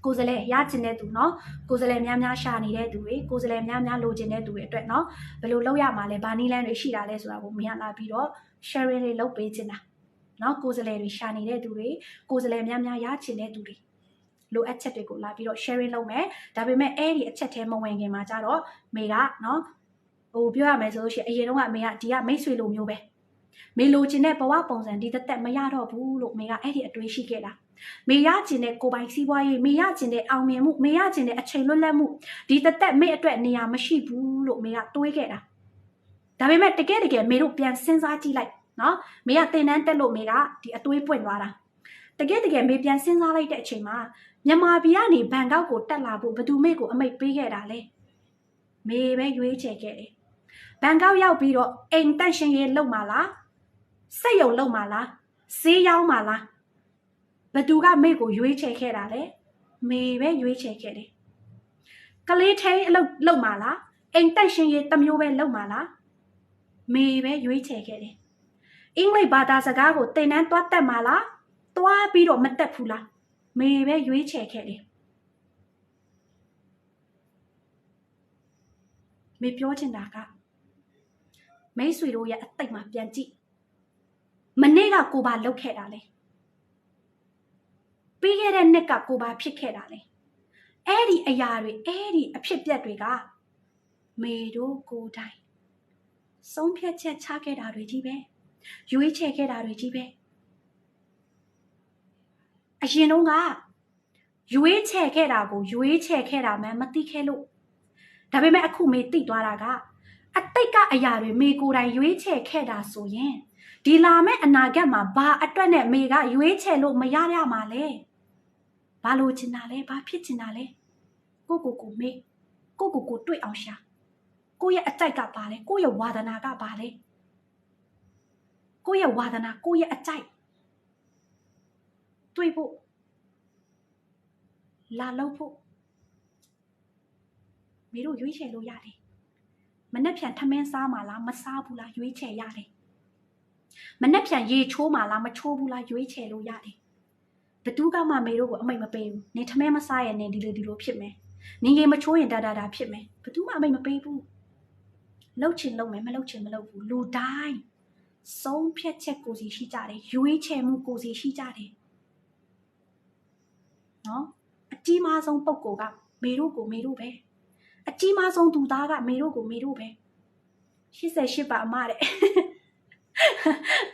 ကိုယ်စလဲရချင်တဲ့သူနော်ကိုယ်စလဲများရှာနေတဲ့သူတွေကိုယ်စလဲများလိုချင်တဲ့သူတွေအတွက်နော်ဘယ်လိုလုပ်ရမှာလဲဘာနည်းလမ်းတွေရှိတာလဲဆိုတာကိုမေကလာပြီးတော့ sharing လေးလုပ်ပေးချင်တာနော်ကိုယ်စလဲတွေရှာနေတဲ့သူတွေကိုယ်စလဲများရချင်တဲ့သူတွေလိုအပ်ချက်တွေကိုလာပြီးတော့ sharing လုပ်မယ်ဒါပေမဲ့အဲ့ဒီအချက်ထဲမဝင်ခင်မှာကြတော့မေကနော်ပြောရမယ်ဆိုလို့ရှိရင်အရင်တော့ကမေကဒီကမိတ်ဆွေလိုမျိုးပဲမေလိုချင်တဲ့ဘဝပုံစံဒီသက်မရတော့ဘူးလို့မေကအဲ့ဒီအတွေးရှိခဲ့တာမေရချင်တဲ့ကိုပိုင်စီးပွားရေးမေရချင်တဲ့အောင်မြင်မှုမေရချင်တဲ့အချိန်လွတ်လပ်မှုဒီသက်မေအတွက်နေရာမရှိဘူးလို့မေကတွေးခဲ့တာဒါပေမဲ့တကယ်မေတို့ပြန်စဉ်းစားကြည့်လိုက်နော်မေကသင်တန်းတက်လို့မေကဒီအတွေးပွင့်သွားတာတကယ်မေပြန်စဉ်းစားလိုက်တဲ့အချိန်မှာမြန်မာပြည်ကနေဘန်ကောက်ကိုတက်လာဖို့ဘယ်သူမေကိုအမိတ်ပေးခဲ့တာလဲမေပဲရွေးချယ်ခဲ့တယ်ဘန်ကောက်ရောက်ပြီးတော့အိမ်တက်ရှင်ရေးလုပ်မှာလားစက်ရုံလုပ်မှာလားဈေးရောင်းမှာလားဘသူကမေကိုရွေးချယ်ခဲ့တာလဲမေပဲရွေးချယ်ခဲ့တယ်ကလေးထိန်အလုပ်မှာလားအိမ်တက်ရှင်ရေးတစ်မျိုးပဲလုပ်မှာလားမေပဲရွေးချယ်ခဲ့တယ်အင်္ဂလိပ်ဘာသာစကားကိုသင်တန်းသွားတက်မှာလားသွားပြီးတော့မတက်ဘူးလားမေပဲရွေးချယ်ခဲ့တယ် မေပြောချင်တာကမိတ်ဆွေတို့ရဲ့အသိမှာပြန်ကြည့်မနေ့ကကိုပါလှုပ်ခဲ့တာလေပြီးခဲ့တဲ့နှစ်ကကိုပါဖြစ်ခဲ့တာလေအဲ့ဒီအရာတွေအဲ့ဒီအဖြစ်ပြက်တွေကမေတို့ကိုယ်တိုင်ဆုံးဖြတ်ချက်ချခဲ့တာတွေကြီးပဲရွေးချယ်ခဲ့တာတွေကြီးပဲအရင်တုန်းကရွေးချယ်ခဲ့တာကိုရွေးချယ်ခဲ့တာမှမသိခဲ့လို့ဒါပေမဲ့အခုမေသိသွားတာကအတိတ်ကအရာတွေမေကိုယ်တိုင်ရွေးချယ်ခဲ့တာဆိုရင်ဒီလာမဲ့အနာဂတ်မှာဘာအတွက်နဲ့မေကရွေးချယ်လို့မရရမှာလဲဘာလို့ချင်တာလဲဘာဖြစ်ချင်တာလဲကိုမေကိုတွေ့အောင်ရှာကိုရဲ့အကြိုက်ကဘာလဲကိုရဲ့ဝါဒနာကဘာလဲကိုရဲ့ဝါဒနာကိုရဲ့အကြိုက်တွေ့ဖို့လာလို့ဖို့မေတို့ရွေးချယ်လို့ရတယ်မနှက်ဖြန်ထမင်းစားမှာလားမစားဘူးလားရွေးချယ်ရတယ်မနှက်ဖြန်ရေချိုးမှာလားမချိုးဘူးလားရွေးချယ်လို့ရတယ်ဘသူကမှမေတို့ကိုအမိတ်မပေးဘူးနင်ထမင်းမစားရင်နင်ဒီလိုဖြစ်မယ်နင်ရေမချိုးရင်ဒါဖြစ်မယ်ဘသူမှအမိတ်မပေးဘူးလှုပ်ချင်လှုပ်မယ်မလှုပ်ချင်မလှုပ်ဘူးလူတိုင်းဆုံးဖြတ်ချက်ကိုစီရှိကြတယ်ရွေးချယ်မှုကိုစီရှိကြတယ်နော်အကြီးမားဆုံးပုဂ္ဂိုလ်ကမေတို့ပဲအကြီးမားဆုံးသူသားကမေတို့ပဲ88ပါအမတဲ့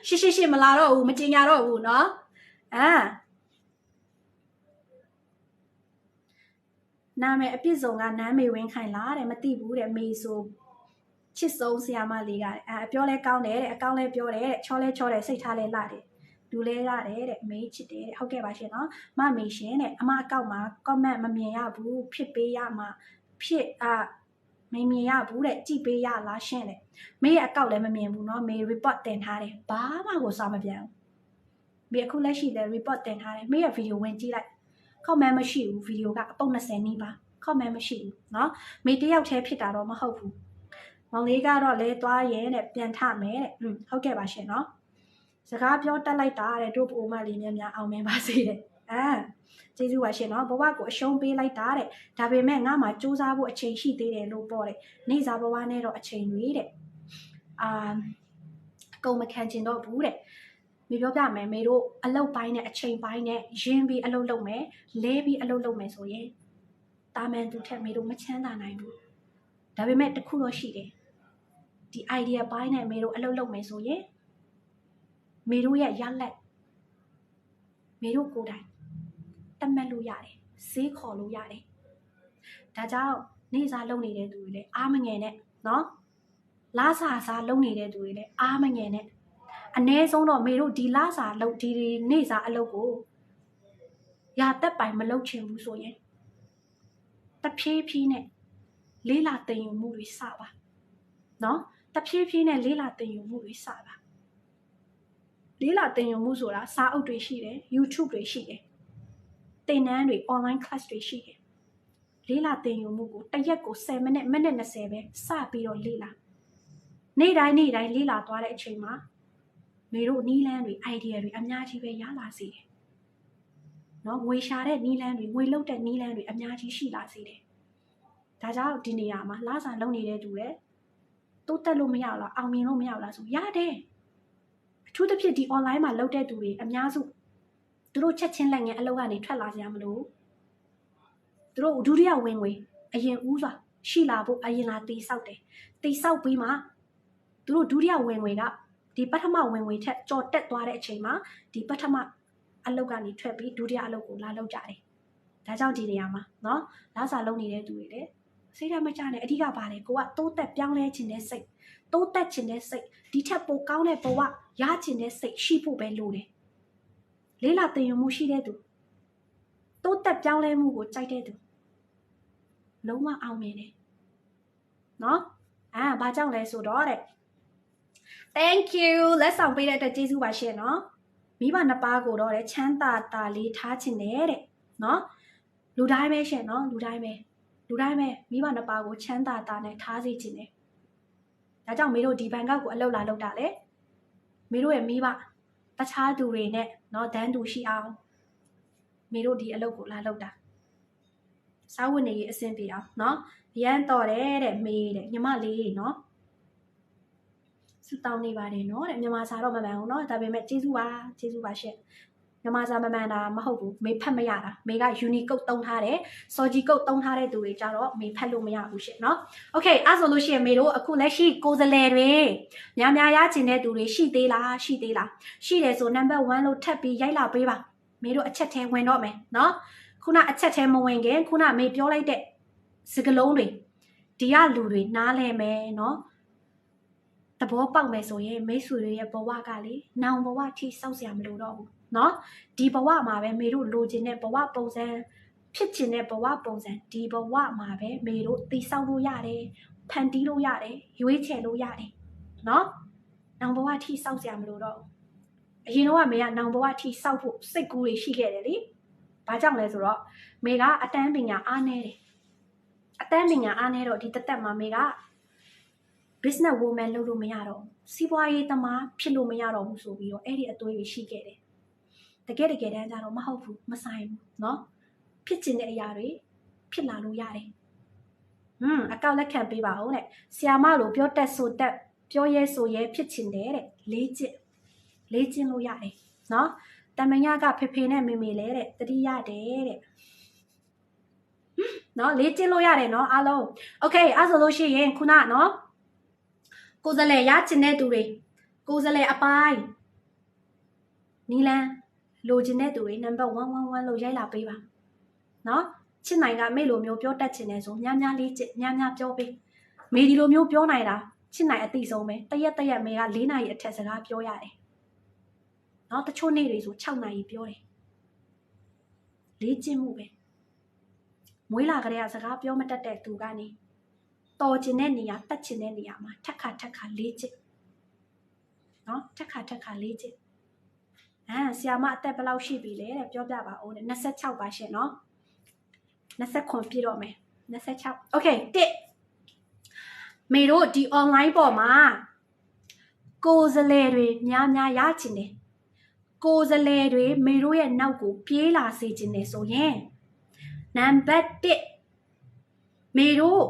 88မလာတော့ဘူးမကြင်ညာတော့ဘူးနော်နာမည်အပြစ်ဆုံးကနမ်းမေဝင်းခိုင်လားတဲ့မသိဘူးတဲ့မေဆိုချစ်ဆုံးဆရာမလေးကတဲ့အပြောလဲကောင်းတယ်တဲ့အကောင်းလဲပြောတယ်တဲ့ချောလဲချောတယ်စိတ်ထားလဲလှတယ်လူလဲရတယ်တဲ့မေးချစ်တယ်တဲ့ဟုတ်ကဲ့ပါရှင်နော်မမေရှင်တဲ့အမအကောက်မှာ comment မမြင်ရဘူးဖြစ်ပေးရမှာဖြစ်မမြင်ရဘူးတဲ့ကြည့်ပေးရလားရှင်တဲ့မေးရဲ့အကောက်လည်းမမြင်ဘူးနော်မေ report တင်ထားတယ်ဘာမှကိုစာမပြန်ဘူးမေအခုလက်ရှိလည်း report တင်ထားတယ်မေရဲ့ video ဝင်ကြည့်လိုက် comment မရှိဘူး video ကအပုံ20နီးပါ comment မရှိဘူးเนาะမေတယောက်တည်းဖြစ်တာတော့မဟုတ်ဘူးမောင်လေးကတော့လဲသွားရဲတဲ့ပြန်ထမယ်တဲ့ဟုတ်ကဲ့ပါရှင်เนาะစကားပြောတက်လိုက်တာတဲ့တို့ပိုမလေးများအောင်မြင်ပါစေတဲ့ကျေးဇူးပါရှင်เนาะဘဝကိုအရှုံးပေးလိုက်တာတဲ့ဒါပေမဲ့ငါမှစူးစမ်းဖို့အချိန်ရှိသေးတယ်လို့ပေါ့တဲ့နေစားဘဝနဲ့တော့အချိန်တွေတဲ့အကုန်မခံချင်တော့ဘူးတဲ့မေပြောပြမယ်မေတို့အလုပ်ပိုင်းနဲ့အချိန်ပိုင်းနဲ့ရင်းပြီးအလုပ်လုပ်မယ်လဲပြီးအလုပ်လုပ်မယ်ဆိုရင်တာမန်သူထက်မေတို့မချမ်းသာနိုင်ဘူးဒါပေမဲ့တခုတော့ရှိတယ်ဒီ idea ပိုင်းနဲ့မေတို့အလုပ်လုပ်မယ်ဆိုရင်မေတို့ရဲ့ရလက်မေတို့ကိုယ်တိုင်တတ်မှတ်လို့ရတယ်ဈေးခေါ်လို့ရတယ်ဒါကြောင့်နေစားလုပ်နေတဲ့သူတွေလည်းအားမငယ်နဲ့နော်လားစားလုပ်နေတဲ့သူတွေလည်းအားမငယ်နဲ့အ ਨੇ ဆုံးတော့မေတို့ဒီလားစားလုပ်ဒီနေစားအလုပ်ကိုရာတက်ပိုင်မလုပ်ချင်ဘူးဆိုရင်တဖြည်းဖြည်းနဲ့လေးလာတင်ယူမှုတွေစပါနော်တဖြည်းဖြည်းနဲ့လေးလာတင်ယူမှုတွေစပါလေးလာတင်ယူမှုဆိုတာစာအုပ်တွေရှိတယ် YouTube တွေရှိတယ်သင်တန်းတွေ online class တွေရှိတယ်လေးလာတင်ယူမှုကိုတစ်ရက်ကို10မိနစ်20ပဲစပြီးတော့လေးလာနေ့တိုင်းလေးလာသွားတဲ့အချိန်မှာမေတို့နီးလန်းတွေ idea တွေအများကြီးပဲရလာစေတယ်နော်ငွေရှာတဲ့နီးလန်းတွေငွေလုတ်တဲ့နီးလန်းတွေအများကြီးရှိလာစေတယ်ဒါကြောင့်ဒီနေရာမှာလာစာလုပ်နေတဲ့သူတွေတိုးတက်လို့မရလားအောင်မြင်လို့မရလားဆိုရတယ်အထူးသဖြင့်ဒီ online မှာလုပ်တဲ့သူတွေအများစုသူတို့ချက်ချင်းလက်ငယ်အလုပ်ကနေထွက်လာကြမလို့သူတို့ဒုတိယဝင်ငွေအရင်ဦးစွာရှိလာဖို့အရင်လာတိဆောက်တယ်တိဆောက်ပြီးမှသူတို့ဒုတိယဝင်ငွေကဒီပထမဝင်ငွေထက်ကြော်တက်သွားတဲ့အချိန်မှာဒီပထမအလုပ်ကနေထွက်ပြီးဒုတိယအလုပ်ကိုလာလုပ်ကြတယ်ဒါကြောင့်ဒီနေရာမှာနော်လာစာလုပ်နေတဲ့သူတွေလည်းစိတ်ဓာတ်မကျနဲ့အဓိကပါလေကိုကတိုးတက်ပြောင်းလဲခြင်းတဲ့စိတ်တိုးတက်ခြင်းတဲ့စိတ်ဒီထက်ပိုကောင်းတဲ့ဘဝရခြင်းတဲ့စိတ်ရှိဖို့ပဲလိုတယ်လေးလာတင်ယူမှုရှိတဲ့သူတိုးတက်ပြောင်းလဲမှုကိုကြိုက်တဲ့သူလုံးဝအောင်မြင်တယ်နော်ဘာကြောင့်လဲဆိုတော့တဲ့ thank you လက်ဆောင်ပေးတဲ့အတွက်ကျေးဇူးပါရှင်နော်မိဘနှစ်ပါးကိုတော့ချမ်းသာတာလေးထားခြင်းနဲ့တဲ့နော်လူတိုင်းပဲရှင်နော်လူတိုင်းပဲမိဘနှစ်ပါးကိုချမ်းသာတာနဲ့ထားစေခြင်းနဲ့ဒါကြောင့်မေတို့ဒီဘန်ကောက်ကိုအလုပ်လာလုပ်တာလေမေတို့ရဲ့မိဘတခြားသူတွေနဲ့နော်ဒန်းတူရှိအောင်မေတို့ဒီအလုပ်ကိုလာလုပ်တာ စားဝတ်နေရေးအဆင်ပြေအောင်နော်ရမ်းတော်တယ်တဲ့မေးတဲ့ညီမလေးနော်စုတောင်းနေပါတယ်နော်တဲ့မြန်မာစာတော့မမှန်ဘူးနော်ဒါပေမဲ့ကျေးဇူးပါရှင့်မြန်မာစာမမှန်တာမဟုတ်ဘူးမေဖတ်မရတာမေက Unicode တုံးထားတယ် Soji Code တုံးထားတဲ့သူတွေကြတော့မေဖတ်လို့မရဘူးရှင့်နော် Okay အဲ့ဆိုလို့ရှိရင်မေတို့အခုလက်ရှိကိုယ်စားလှယ်တွေများများရချင်တဲ့သူတွေရှိသေးလားရှိတယ်ဆို number 1လို့ထပ်ပြီးရိုက်လာပေးပါမေတို့အချက်ထဲဝင်တော့မယ်နော်ခုနအချက်ထဲမဝင်ခင်ခုနမေပြောလိုက်တဲ့စကလုံးတွေဒီကလူတွေနားလဲမယ်နော်သဘောပေါက်မယ်ဆိုရင်မိတ်ဆွေတွေရဲ့ဘဝကလေနောင်ဘဝထိစောက်စရာမလိုတော့ဘူးနော်ဒီဘဝမှာပဲမေတို့လိုချင်တဲ့ဘဝပုံစံဖြစ်ချင်တဲ့ဘဝပုံစံဒီဘဝမှာပဲမေတို့တည်ဆောက်လို့ရတယ်ဖန်တီးလို့ရတယ်ရွေးချယ်လို့ရတယ်နော်နောင်ဘဝထိစောက်စရာမလိုတော့ဘူးအရင်တော့မေကနောင်ဘဝထိစောက်ဖို့စိတ်ကူးတွေရှိခဲ့တယ်လေဘာကြောင့်လဲဆိုတော့မေကအတန်းပညာအားနေတယ်အတန်းပညာအားနေတော့ဒီတသက်မှာမေကbusiness woman လုပ်လို့မရတော့စီးပွားရေးသမားဖြစ်လို့မရတော့ဘူးဆိုပြီးတော့အဲ့ဒီအသွေးတွေရှိခဲ့တယ်တကယ်တမ်းကျတော့မဟုတ်ဘူးမဆိုင်ဘူးเนาะဖြစ်ချင်တဲ့အရာတွေဖြစ်လာလို့ရတယ်အကောက်လက်ခံပေးပါဦးတဲ့ဆီယာမလို့ပြောတက်ဆိုတက်ပြောရဲဆိုရဲဖြစ်ချင်တယ်တဲ့လေ့ကျင့်လို့ရတယ်เนาะတမန်ရကဖေဖေနဲ့မေမေလဲတဲ့တတိရတယ်တဲ့เนาะလေ့ကျင့်လို့ရတယ်เนาะအားလုံး Okay အဲ့ဆိုလို့ရှိရင်ခုနเนาะကိုယ်စားလှယ်ရချင်တဲ့သူတွေကိုယ်စားလှယ်အပိုင်းနီလန်လိုချင်တဲ့သူတွေ number 111လို့ရိုက်လာပေးပါနော်ချစ်နိုင်ကမေလိုမျိုးပြောတတ်ချင်တယ်ဆိုများလေးချစ်များပြောပေးမေဒီလိုမျိုးပြောနိုင်တာချစ်နိုင်အတိဆုံးပဲတရက်မေက4နာရီအထက်စကားပြောရတယ်နော်တချို့နေ့တွေဆို6နာရီပြောတယ်လေးချစ်မှုပဲမွေးလာကြတဲ့စကားပြောမတတ်တဲ့သူကနေတော်ချင်တဲ့နေရာတက်ချင်တဲ့နေရာမှာထက်ခါလေးချစ်နော်ထက်ခါလေးချစ်ဆီယာမအသက်ဘယ်လောက်ရှိပြီလဲတဲ့ပြောပြပါဦးတဲ့26ပါရှင်နော်29ပြည့်တော့မယ်26 Okay မေတို့ဒီ online ပေါ်မှာကိုယ်စားလှယ်တွေများရချင်တယ်ကိုယ်စားလှယ်တွေမေတို့ရဲ့နောက်ကိုပြေးလာစေချင်တယ်ဆိုရင်နံပါတ်1မေတို့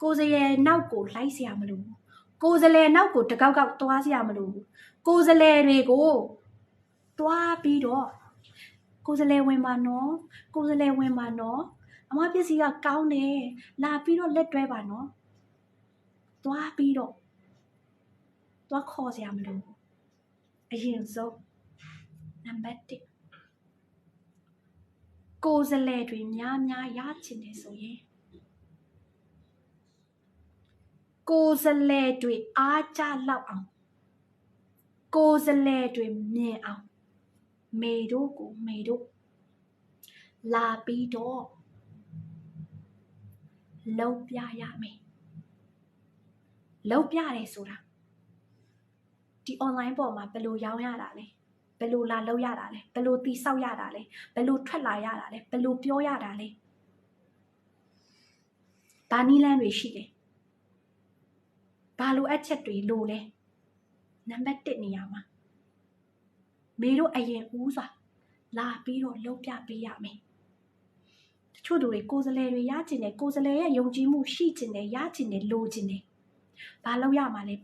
ကိုယ်စားလှယ်နောက်ကိုလိုက်စရာမလိုဘူးကိုယ်စားလှယ်နောက်ကိုတကောက်သွားစရာမလိုဘူးကိုယ်စားလှယ်တွေကိုသွားပြီးတော့ကိုယ်စားလှယ်ဝင်ပါနော်အမပစ္စည်းကကောင်းတယ်လာပြီးတော့လက်တွဲပါနော်သွားပြီးတော့သွားခေါ်စရာမလိုဘူးအရင်ဆုံးနံပါတ်1ကိုယ်စားလှယ်တွေများရချင်တယ်ဆိုရင်ကိုယ်စားလှယ်တွေအားကြလောက်အောင်ကိုယ်စားလှယ်တွေမြင်အောင်မေတို့လာပြီးတော့လောက်ပြရမယ်လောက်ပြတယ်ဆိုတာဒီ online ပေါ်မှာဘယ်လိုရောင်းရတာလဲဘယ်လိုလာလောက်ရတာလဲဘယ်လိုတီဆောက်ရတာလဲဘယ်လိုထွက်လာရတာလဲဘယ်လိုပြောရတာလဲဘာနည်းလမ်းတွေရှိလဲဘာလိုအပ်ချက်တွေလိုလဲနံပါတ်1နေရာမှာမေတို့အရင်ဦးစွာလာပြီးတော့လုပ်ပြပေးရမယ်တချို့သူတွေကိုယ်စားလှယ်တွေရချင်တယ်ကိုယ်စားလှယ်ရဲ့ယုံကြည်မှုရှိချင်တယ်ရချင်တယ်လိုချင်တယ်ဘာလုပ်ရမှာလဲ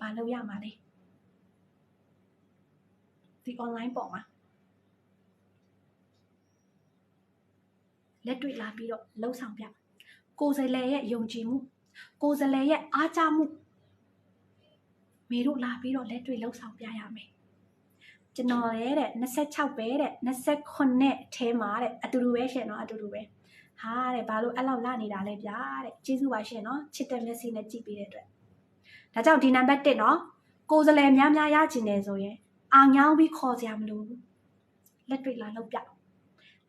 ဒီ online ပေါ်မှာလက်တွေ့လာပြီးတော့လှုပ်ဆောင်ပြကိုယ်စားလှယ်ရဲ့ယုံကြည်မှုကိုယ်စားလှယ်ရဲ့အားကြမှုမေတို့လာပြီးတော့လက်တွေ့လှုပ်ဆောင်ပြရမယ်ကျွန်တော်ရဲ့တဲ့26ပဲတဲ့29ထဲမှာတဲ့အတူတူပဲရှင်နော်အတူတူပဲဟာတဲ့ဘာလို့အဲ့လောက်လာနေတာလဲဗျာတဲ့ကျေးဇူးပါရှင်နော်ချစ်တဲ့မျက်စိနဲ့ကြည့်ပေးတဲ့အတွက်ဒါကြောင့်ဒီနံပါတ်1နော်ကိုယ်စားလှယ်များရချင်တယ်ဆိုရင်အာငောင်းပြီးခေါ်စရာမလိုဘူးလက်တွေ့လာလုပ်ပြ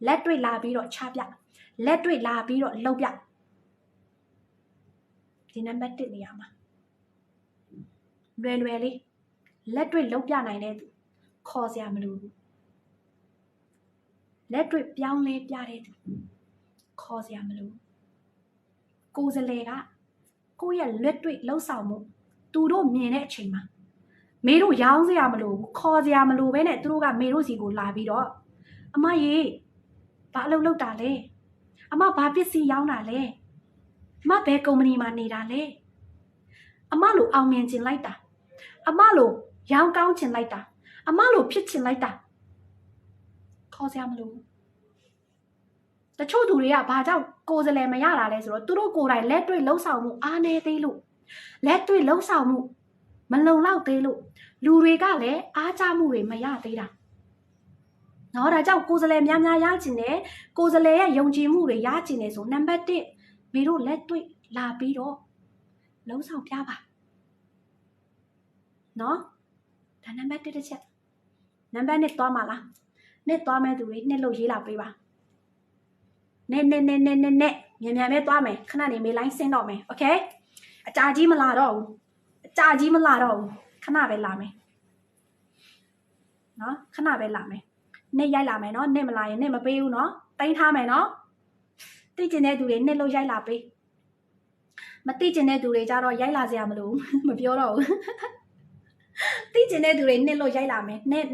လက်တွေ့လာပြီးတော့ချပြလက်တွေ့လာပြီးတော့လုပ်ပြဒီနံပါတ်1နေရာမှာလွယ်လေးလက်တွေ့လုပ်ပြနိုင်တဲ့သူခေါ်စရာမလိုဘူးလက်တွေ့ပြောင်းလဲပြတဲ့သူခေါ်စရာမလိုကိုယ်စားလှယ်ကကိုယ့်ရဲ့လက်တွေ့လှုပ်ဆောင်မှုသူတို့မြင်တဲ့အချိန်မှာမေတို့ရောင်းစရာမလိုဘူးခေါ်စရာမလိုပဲနဲ့သူတို့ကမေတို့စီကိုလာပြီးတော့အမရေဘာအလုပ်လုပ်တာလဲ အမဘာပစ္စည်းရောင်းတာလဲအမဘယ်ကုမ္ပဏီမှာနေတာလဲအမလိုအောင်မြင်ချင်လိုက်တာအမလိုရောင်းကောင်းချင်လိုက်တာအမလိုဖြစ်ချင်လိုက်တာခေါ်စရာမလိုတချို့သူတွေကဘာကြောင့်ကိုယ်စလဲမရတာလဲဆိုတော့သူတို့ကိုယ်တိုင်လက်တွေ့လှုပ်ဆောင်မှုအားနည်းသေးလို့လက်တွေ့လှုပ်ဆောင်မှုမလုံလောက်သေးလို့လူတွေကလည်းအားကျမှုတွေမရသေးတာနော်ဒါကြောင့်ကိုယ်စလဲများများရချင်တယ်ကိုယ်စလဲရဲ့ယုံကြည်မှုတွေရချင်တယ်ဆိုနံပါတ်1မိတို့လက်တွေ့လာပြီးတော့လှုပ်ဆောင်ပြပါနော်ဒါနံပါတ်1တစ်ချက်နံပါတ်2သွားမှာလားနှစ်သွားမဲ့သူတွေနှစ်လို့ရေးလာပေးပါနဲ့မြန်ပဲသွားမယ်ခဏနေမေးလိုင်းဆင်းတော့မယ်โอเคအကြာကြီးမလာတော့ဘူးခဏပဲလာမယ်နော်ခဏပဲလာမယ်နှစ်ရိုက်လာမယ်နော်နှစ်မလာရင်နှစ်မပေးဘူးနော်တိုင်းထားမယ်နော်သိကျင်တဲ့သူတွေနှစ်လို့ရိုက်လာပေးမသိကျင်တဲ့သူတွေကြတော့ရိုက်လာစရာမလိုဘူးမပြောတော့ဘူးသိကျင်တဲ့သူတွေနှစ်လို့ရိုက်လာမယ်နဲ့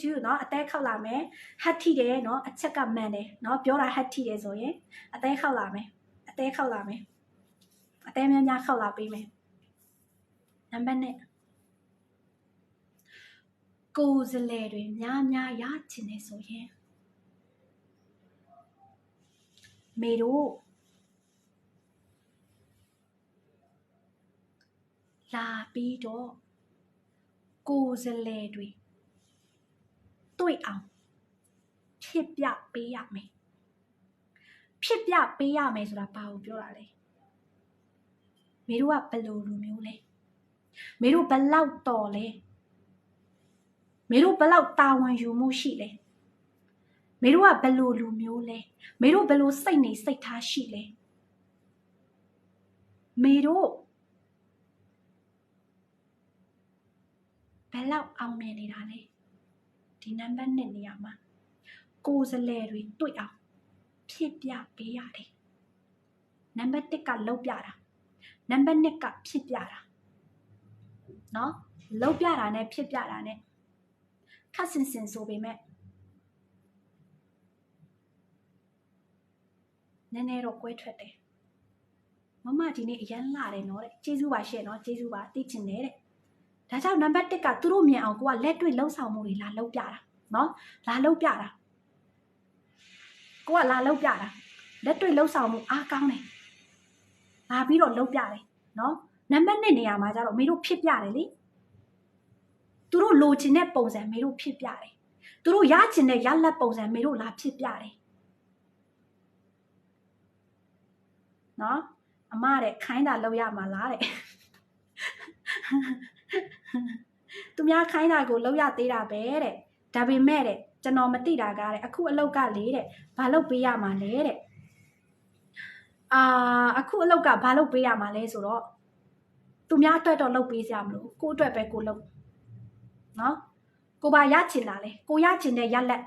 ချူနော်အသေးခောက်လာမယ်ဟတ်ထိတယ်နော်အချက်ကမှန်တယ်နော်ပြောတာဟတ်ထိတယ်ဆိုရင်အသေးခောက်လာမယ်အသေးများများခောက်လာပေးမယ်နံပါတ်1ကိုယ်စလဲတွေများများရချင်တယ်ဆိုရင်မေတို့လာပြီးတော့ကိုယ်စလဲတွေတွေ့အောင်ဖြစ်ပြပေးရမယ်ဆိုတာဘာကိုပြောတာလဲမေတို့ကဘယ်လိုလူမျိုးလဲမေတို့ဘယ်လောက်တော်လဲမေတို့ဘယ်လောက်တာဝန်ယူမှုရှိလဲမေတို့ကဘယ်လိုလူမျိုးလဲမေတို့ဘယ်လိုစိတ်နေစိတ်ထားရှိလဲမေတို့ဘယ်လောက်အောင်မြင်နေတာလဲဒီနံပါတ်1နေရာမှာကိုယ်စလဲတွေတွေ့အောင်ဖြစ်ပြပေးရတယ်နံပါတ်1ကလှုပ်ပြတာနံပါတ်2ကဖြစ်ပြတာနော်လှုပ်ပြတာနဲ့ဖြစ်ပြတာနဲ့ခက်စင်ဆိုပေမဲ့နည်းနည်းတော့ကွဲထွက်တယ်မမဒီနေ့အရန်လာတယ်နော်တဲ့ကျေးဇူးပါရှင့်နော်ကျေးဇူးပါသိချင်တယ်တဲ့ဒါကြောင့်နံပါတ်1ကသူတို့မြင်အောင်ကိုကလက်တွေ့လှုပ်ဆောင်မှုတွေလာလှုပ်ပြတာနော်လာလှုပ်ပြတာကိုကလာလှုပ်ပြတာလက်တွေ့လှုပ်ဆောင်မှုအားကောင်းတယ်လာပြီးတော့လှုပ်ပြတယ်နော်နံပါတ်2နေရာမှာကျတော့မေတို့ဖြစ်ပြတယ်လေသူတို့လိုချင်တဲ့ပုံစံမေတို့ဖြစ်ပြတယ်သူတို့ရချင်တဲ့ရလက်ပုံစံမေတို့လာဖြစ်ပြတယ်နော်အမတဲ့ခိုင်းတာလုပ်ရမှာလားတဲ့သူများခိုင်းတာကိုလုပ်ရသေးတာပဲတဲ့ဒါပေမဲ့တဲ့ကျွန်တော်မသိတာကားတဲ့အခုအလောက်ကလေတဲ့ဘာလုပ်ပေးရမှာလဲတဲ့အခုအလောက်ကဘာလုပ်ပေးရမှာလဲဆိုတော့သူများအတွက်တော့လုပ်ပေးစရာမလိုကိုယ့်အတွက်ပဲကိုလုပ်နော်ကိုဘာရချင်တာလဲကိုရချင်တဲ့ရလက်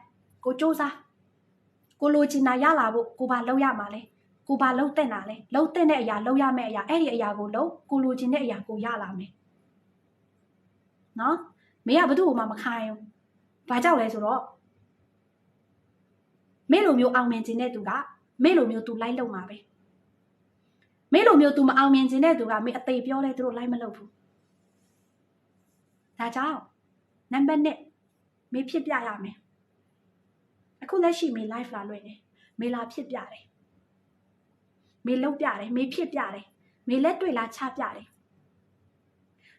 ကိုစူးစမ်းကိုလိုချင်တာရလာဖို့ကိုဘာလုပ်ရမှာလဲကိုဘာလုပ်တဲ့တာလဲလုပ်တဲ့အရာလုပ်ရမယ့်အရာအဲ့ဒီအရာကိုလုပ်ကိုလိုချင်တဲ့အရာကိုရလာမယ်နော်မင်းကဘသူ့ကိုမှမခိုင်းဘူးဘာကြောက်လဲဆိုတော့မင်းလိုမျိုးအောင်မြင်ခြင်းတဲ့သူကမင်းလိုမျိုးသူလိုက်လုပ်မှာပဲမင်းလိုမျိုးသူမအောင်မြင်ခြင်းတဲ့သူကမင်းအသေးပြောလဲသူတို့လိုက်မလုပ်ဘူးဒါကြောင့်နံပါတ်1မင်းဖြစ်ပြရမယ်အခုလက်ရှိမင်း live လာလွှင့်တယ်မင်းလာဖြစ်ပြတယ်မင်းလုပ်ပြတယ်မင်းဖြစ်ပြတယ်မင်းလက်တွေ့လာချပြတယ်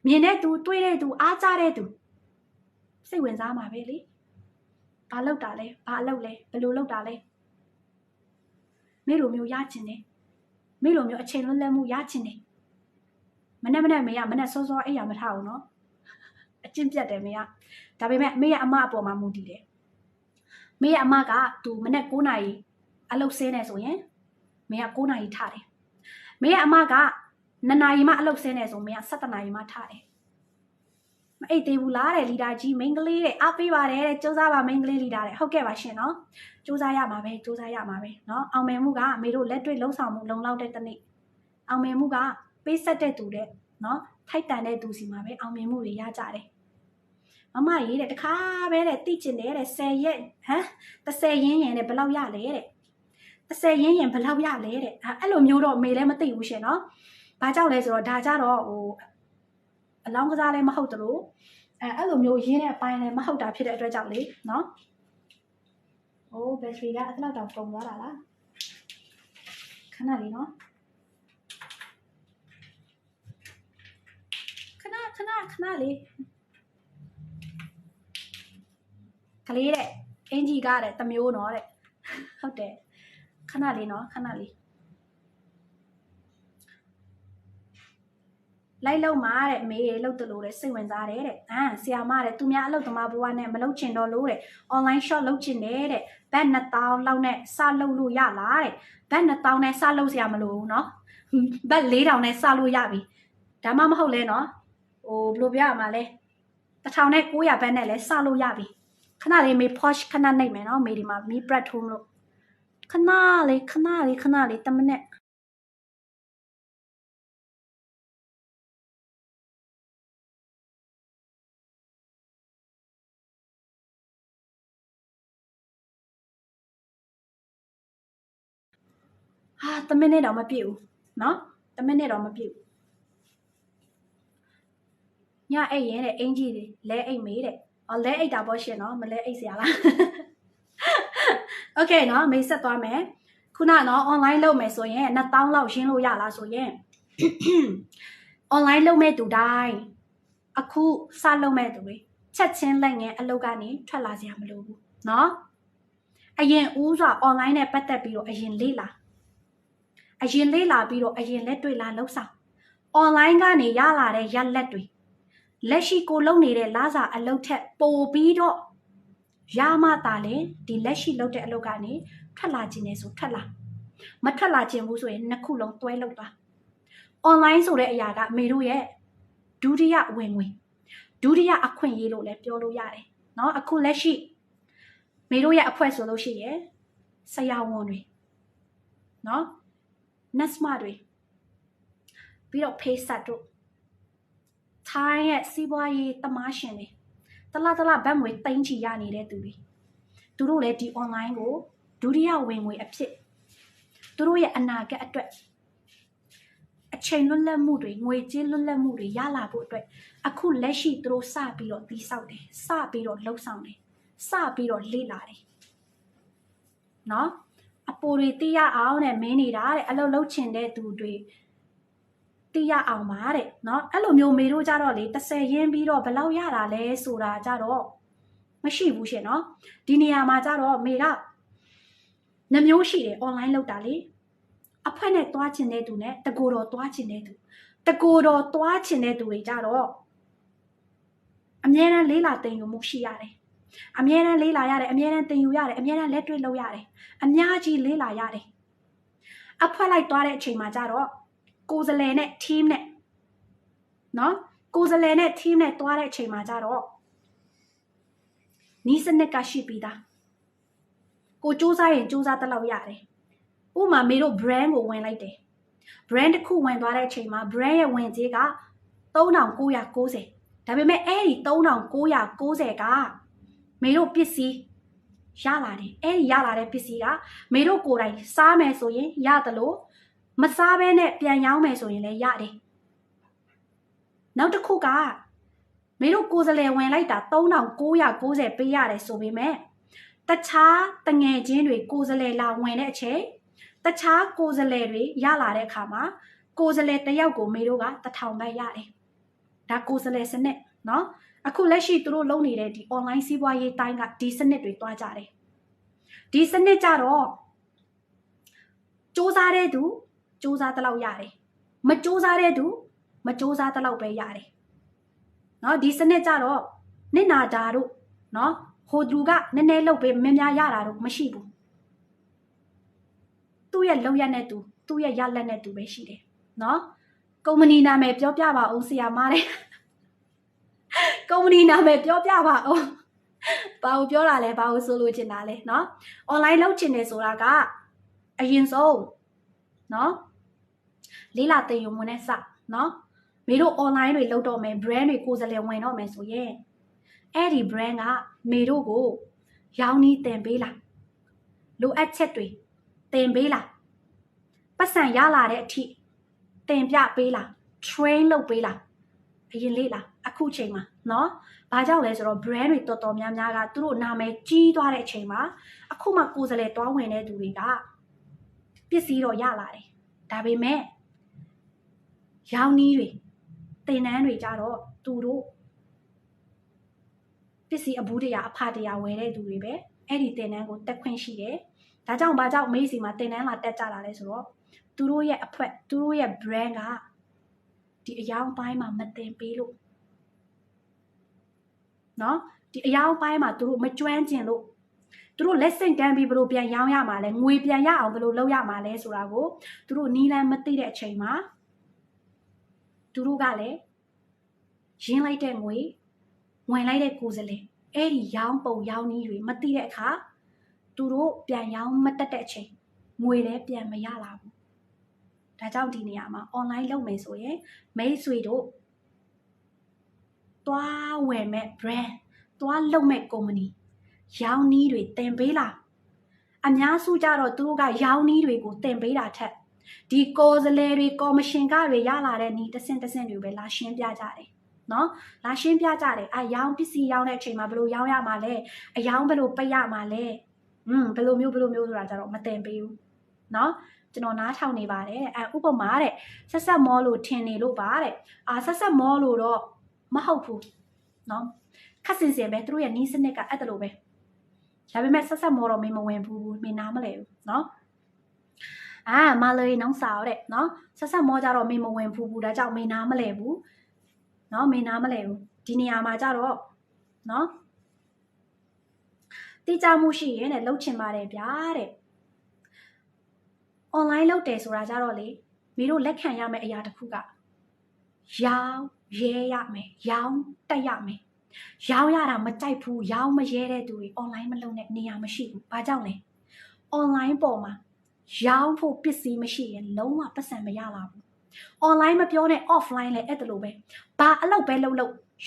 မြင်တဲ့သူတွေးတဲ့သူအားကြတဲ့သူစိတ်ဝင်စားမှာပဲလေဘာလုပ်တာလဲဘာအလုပ်လဲဘယ်လိုလုပ်တာလဲမင်းလိုမျိုးရချင်တယ်မင်းလိုမျိုးအချိန်လွတ်လပ်မှုရချင်တယ်မနေ့မနေ့မေကမနေ့စောစောအိပ်ရမထားဘူးနော်အကျင့်ပြတ်တယ်မေကဒါပေမဲ့မေရဲ့အမအပေါ်မှာမူတည်တယ်မေရဲ့အမကသူမနေ့9 နာရီအလုပ်ဆင်းနေဆိုရင်မေက9 နာရီထားတယ်မေရဲ့အမက2 နာရီမှအလုပ်ဆင်းနေဆိုမေက7 နာရီမှထားတယ်မအိတ်သေးဘူးလားတဲ့လီဒါကြီးမိန်းကလေးတဲ့အားပေးပါတယ်တဲ့စူးစမ်းပါမိန်းကလေးလီဒါတဲ့ဟုတ်ကဲ့ပါရှင်နော်စူးစမ်းရမှာပဲနော်အောင်မြင်မှုကမေတို့လက်တွေ့လှုပ်ဆောင်မှုလုံလောက်တဲ့တနေ့အောင်မြင်မှုကပေးဆက်တဲ့သူတဲ့နော်ထိုက်တန်တဲ့သူစီမှာပဲအောင်မြင်မှုတွေရကြတယ် မမကြီးတဲ့တခါပဲတဲ့တိကျင်တယ်တဲ့10ရက်ဟမ်30ရင်းရင်တဲ့ဘယ်လောက်ရလဲတဲ့30ရင်းရင်ဘယ်လောက်ရလဲတဲ့အဲ့လိုမျိုးတော့မေလည်းမသိဘူးရှင်နော်ဘာကြောင့်လဲဆိုတော့ဒါကြတော့ဟိုအလောင်းကစားလည်းမဟုတ်တလို့အဲ့လိုမျိုးရင်းတဲ့အပိုင်းလည်းမဟုတ်တာဖြစ်တဲ့အတွက်ကြောင့်လေနော်โอ้แบตเตอรี่ကအဲ့လောက်တောင်ကုန်သွားတာလားခဏလေးနော်ခဏလေးကလေးတဲ့အင်ဂျီကတဲ့တမျိုးနော်တဲ့ဟုတ်တယ်ခဏလေးနော်ခဏလေးလိုက်လုံးမှာတဲ့မေးလှုပ်တလို့တဲ့စိတ်ဝင်စားတယ်တဲ့ဆရာမတဲ့သူများအလုပ်သမားဘဝနဲ့မလုပ်ချင်တော့လို့တဲ့ online shop လုပ်ချင်တယ်တဲ့ဘတ်2000လောက်နဲ့စလုပ်လို့ရလားတဲ့ဘတ်2000နဲ့စလုပ်စရာမလိုဘူးเนาะဘတ်4000နဲ့စလို့ရပြီဒါမှမဟုတ်လဲเนาะဟိုဘယ်လိုပြရမှာလဲ1900ဘတ်နဲ့လဲစလို့ရပြီခဏလေးမေ posh ခဏနှိပ်မယ်เนาะမေဒီမှာမီ bread ထိုးမလို့ခဏလေး10မိနစ်10မိနစ်တော့မပြည့်ဘူးเนาะ10မိနစ်တော့မပြည့်ဘူးညအိတ်ရင်တဲ့အင်ကြီးတွေလဲအိတ်မေးတဲ့လဲအိတ်တာပေါ့ရှင်เนาะမလဲအိတ်စရာလားโอเคเนาะမေးဆက်သွားမယ်ခုနเนาะ online လုပ်မယ်ဆိုရင်2000လောက်ရှင်းလို့ရလားဆိုရင် online လုပ်မဲ့သူတိုင်းအခုစလုပ်မဲ့သူတွေချက်ချင်းလက်ငယ်အလုပ်ကနေထွက်လာစရာမလိုဘူးเนาะအရင်ဦးစွာ online နဲ့ပတ်သက်ပြီးတော့အရင်လေ့လာပြီးတော့အရင်လက်တွေ့လာလှုပ်ဆောင် online ကနေရလာတဲ့ရက်လက်တွေလက်ရှိကိုလုပ်နေတဲ့လစာအလုပ်ထက်ပိုပြီးတော့ရမှသာလေဒီလက်ရှိလုပ်တဲ့အလုပ်ကနေထွက်လာခြင်းနဲ့ဆိုထွက်လာမထွက်လာခြင်းဘူးဆိုရင်နှစ်ခုလုံးတွဲလုပ်သွား online ဆိုတဲ့အရာကမေတို့ရဲ့ဒုတိယဝင်ငွေဒုတိယအခွင့်အရေးလို့လည်းပြောလို့ရတယ်เนาะအခုလက်ရှိမေတို့ရဲ့အဖွဲ့ဆိုလို့ရှိရင်ဆရာဝန်တွေเนาะ NASMA တွေပြီးတော့ PaySat တို့ထိုင်းရဲ့စီးပွားရေးသမားရှင်တွေတလားဘတ်ငွေသိန်းချီရနေတဲ့သူတို့လည်းဒီ online ကိုဒုတိယဝင်ငွေအဖြစ်သူတို့ရဲ့အနာဂတ်အတွက်အချိန်လွတ်လပ်မှုတွေငွေကြေးလွတ်လပ်မှုတွေရလာဖို့အတွက်အခုလက်ရှိသူတို့စပြီးတော့တည်ဆောက်တယ်စပြီးတော့လှုပ်ဆောင်တယ်စပြီးတော့လေ့လာတယ်เนาะအပေါ်တွေသိရအောင်နဲ့မင်းနေတာတဲ့အလုပ်လုပ်ချင်တဲ့သူတွေသိရအောင်ပါတဲ့เนาะအဲ့လိုမျိုးမေတို့ကြတော့လေ30ရင်းပြီးတော့ဘယ်လောက်ရတာလဲဆိုတာကြတော့မရှိဘူးရှင်เนาะဒီနေရာမှာကြတော့မေကနှမျိုးရှိတယ် online လောက်တာလေအဖွဲ့နဲ့တွားချင်တဲ့သူနဲ့တကိုယ်တော်တွားချင်တဲ့သူတကိုယ်တော်တွားချင်တဲ့သူတွေကြတော့အမြဲတမ်းလေးလာတင်ယူမှုရှိရတယ်အမြဲတမ်းလေးလာရတယ်အမြဲတမ်းတင်ယူရတယ်အမြဲတမ်းလက်တွေ့လုပ်ရတယ်အများကြီးလေးလာရတယ်အဖွဲ့လိုက်တွားတဲ့အချိန်မှာကြတော့ကိုယ်စလဲနဲ့ team နဲ့เนาะကိုယ်စလဲနဲ့ team နဲ့တွားတဲ့အချိန်မှာကြတော့နီးစနစ်ကရှိပြီးသားကိုစူးစမ်းရင်စူးစမ်းတလောက်ရတယ်ဥပမာမေတို့ brand ကိုဝင်လိုက်တယ် brand တစ်ခုဝင်သွားတဲ့အချိန်မှာ brand ရဲ့ဝင်ကြေးက3990ဒါပေမဲ့အဲ့ဒီ3990ကမေတို့ပစ္စည်းရလာတယ်အဲ့ဒီရလာတဲ့ပစ္စည်းကမေတို့ကိုယ်တိုင်စားမယ်ဆိုရင်ရတယ်လို့မစားဘဲနဲ့ပြန်ရောင်းမယ်ဆိုရင်လည်းရတယ်နောက်တစ်ခုကမေတို့ကိုယ်စလဲဝင်လိုက်တာ3990ပေးရတယ်ဆိုပေမဲ့တခြားတငယ်ချင်းတွေကိုယ်စလဲလာဝင်တဲ့အချိန်တခြားကိုယ်စလဲတွေရလာတဲ့အခါမှာကိုယ်စလဲတစ်ယောက်ကိုမေတို့က1000ဘတ်ရတယ်ဒါကိုယ်စလဲစနစ်เนาะအခုလက်ရှိသူတို့လုပ်နေတဲ့ဒီ online စီးပွားရေးတိုင်းကဒီစနစ်တွေတွားကြတယ်ဒီစနစ်ကြတော့စူးစမ်းတဲ့သူစူးစမ်းတလောက်ရတယ်မစူးစမ်းတဲ့သူမစူးစမ်းတလောက်ပဲရတယ်เนาะဒီစနစ်ကြတော့နစ်နာတာတို့เนาะဟိုသူကနည်းနည်းလုပ်ပေးမများရတာတို့မရှိဘူးသူ့ရဲ့လောက်ရတဲ့သူသူ့ရဲ့ရလက်တဲ့သူပဲရှိတယ်เนาะကုမ္ပဏီနာမည်ပြောပြပါအောင်ဆရာမတဲ့ကုမ္ပဏီနာမည်ပြောပြပါအောင်ဘာကိုပြောတာလဲဘာကိုဆိုလိုချင်တာလဲเนาะ online လုပ်ချင်တယ်ဆိုတာကအရင်ဆုံးเนาะလေးလာတင်ယူမှုနဲ့စเนาะမေတို့ online တွေလုပ်တော့မယ် brand တွေကိုယ်စားလှယ်ဝင်တော့မယ်ဆိုရင် အဲ့ဒီ brand ကမေတို့ကိုရောင်းနီးတင်ပေးလားလိုအပ်ချက်တွေတင်ပေးလားပတ်စံရလာတဲ့အထိတင်ပြပေးလား train လုပ်ပေးလားအရင်လေးလားအခုချိန်မှာနော်ဘာကြောင့်လဲဆိုတော့ brand တွေတော်တော်များများကသူတို့နာမည်ကြီးသွားတဲ့အချိန်မှာအခုမှကိုယ်စလဲတွားဝင်တဲ့သူတွေကပစ္စည်းတော့ရလာတယ်ဒါပေမဲ့ရောင်းနီးတွေတင်နန်းတွေကြတော့သူတို့ပစ္စည်းအဘူးတရားအဖတရားဝယ်တဲ့သူတွေပဲအဲ့ဒီတင်နန်းကိုတက်ခွင့်ရှိတယ်ဒါကြောင့်ဘာကြောင့်မေးစီမှာတင်နန်းလာတက်ကြတာလဲဆိုတော့သူတို့ရဲ့အဖွက်သူတို့ရဲ့ brand ကဒီအယောင်ပိုင်းမှာမတင်ပေးလို့နော်ဒီအယောင်ပိုင်းမှာသူတို့မကျွမ်းကျင်လို့သူတို့လက်ဆင့်ကမ်းပြီးဘယ်လိုပြန်ရောင်းရမှာလဲငွေပြန်ရအောင်ဘယ်လိုလုပ်ရမှာလဲဆိုတာကိုသူတို့နီးလန်းမသိတဲ့အချိန်မှာသူတို့ကလည်းရင်းလိုက်တဲ့ငွေဝင်လိုက်တဲ့ကိုယ်စလဲအဲ့ဒီရောင်းပုံရောင်းနည်းတွေမသိတဲ့အခါသူတို့ပြန်ရောင်းမတက်တဲ့အချိန်ငွေလည်းပြန်မရလာဘူးဒါကြောင့်ဒီနေရာမှာ online လုပ်မယ်ဆိုရင်မိတ်ဆွေတို့တွားဝယ်မဲ့ brand တွားလုပ်မဲ့ company ရောင်းနည်းတွေတင်ပေးလားအများစုကြတော့သူတို့ကရောင်းနည်းတွေကိုတင်ပေးတာထက်ဒီကိုယ်စလဲတွေကော်မရှင်ကတွေရလာတဲ့နီးတဆင့်တွေပဲလာရှင်းပြကြတယ်နော်လာရှင်းပြကြတယ်ရောင်းပစ္စည်းရောင်းတဲ့အချိန်မှာဘယ်လိုရောင်းရမှာလဲအယောင်ဘယ်လိုပိတ်ရမှာလဲဘယ်လိုမျိုးဆိုတာကြတော့မတင်ပေးဘူးနော်ကျွန်တော်နားထောင်နေပါတယ်ဥပမာတဲ့ဆက်ဆက်မောလို့ထင်နေလို့ပါတဲ့ဆက်ဆက်မောလို့တော့မဟုတ်ဘူးနော်ခက်စင်စင်ပဲသူတို့ရဲ့နီးစနစ်ကအဲ့ဒါလိုပဲဒါပေမဲ့ဆက်ဆက်မောတော့မင်းမဝင်ဘူးမင်းနားမလဲဘူးနော်မလေးနောင်စားတဲ့နော်ဆက်ဆက်မောကြတော့မင်းမဝင်ဘူးဒါကြောင့်မင်းနားမလဲဘူးနော်မင်းနားမလဲဘူးဒီနေရာမှာကြတော့နော်တိကျမှုရှိရင်လည်းလှုပ်ချင်ပါတယ်ဗျာတဲ့ online လုပ်တယ်ဆိုတာကြတော့လေမင်းတို့လက်ခံရမယ့်အရာတစ်ခုကရောင်းရဲရမယ်ရောင်းတက်ရမယ်ရောင်းရတာမကြိုက်ဘူးရောင်းမရဲတဲ့သူတွေ online မလုပ်တဲ့နေရာမရှိဘူးဘာကြောင့်လဲ online ပေါ်မှာရောင်းဖို့ပစ္စည်းမရှိရင်လုံးဝပတ်စံမရလာဘူး online မပြောနဲ့ offline လည်းအဲ့ဒါလိုပဲဘာအလုပ်ပဲလုပ်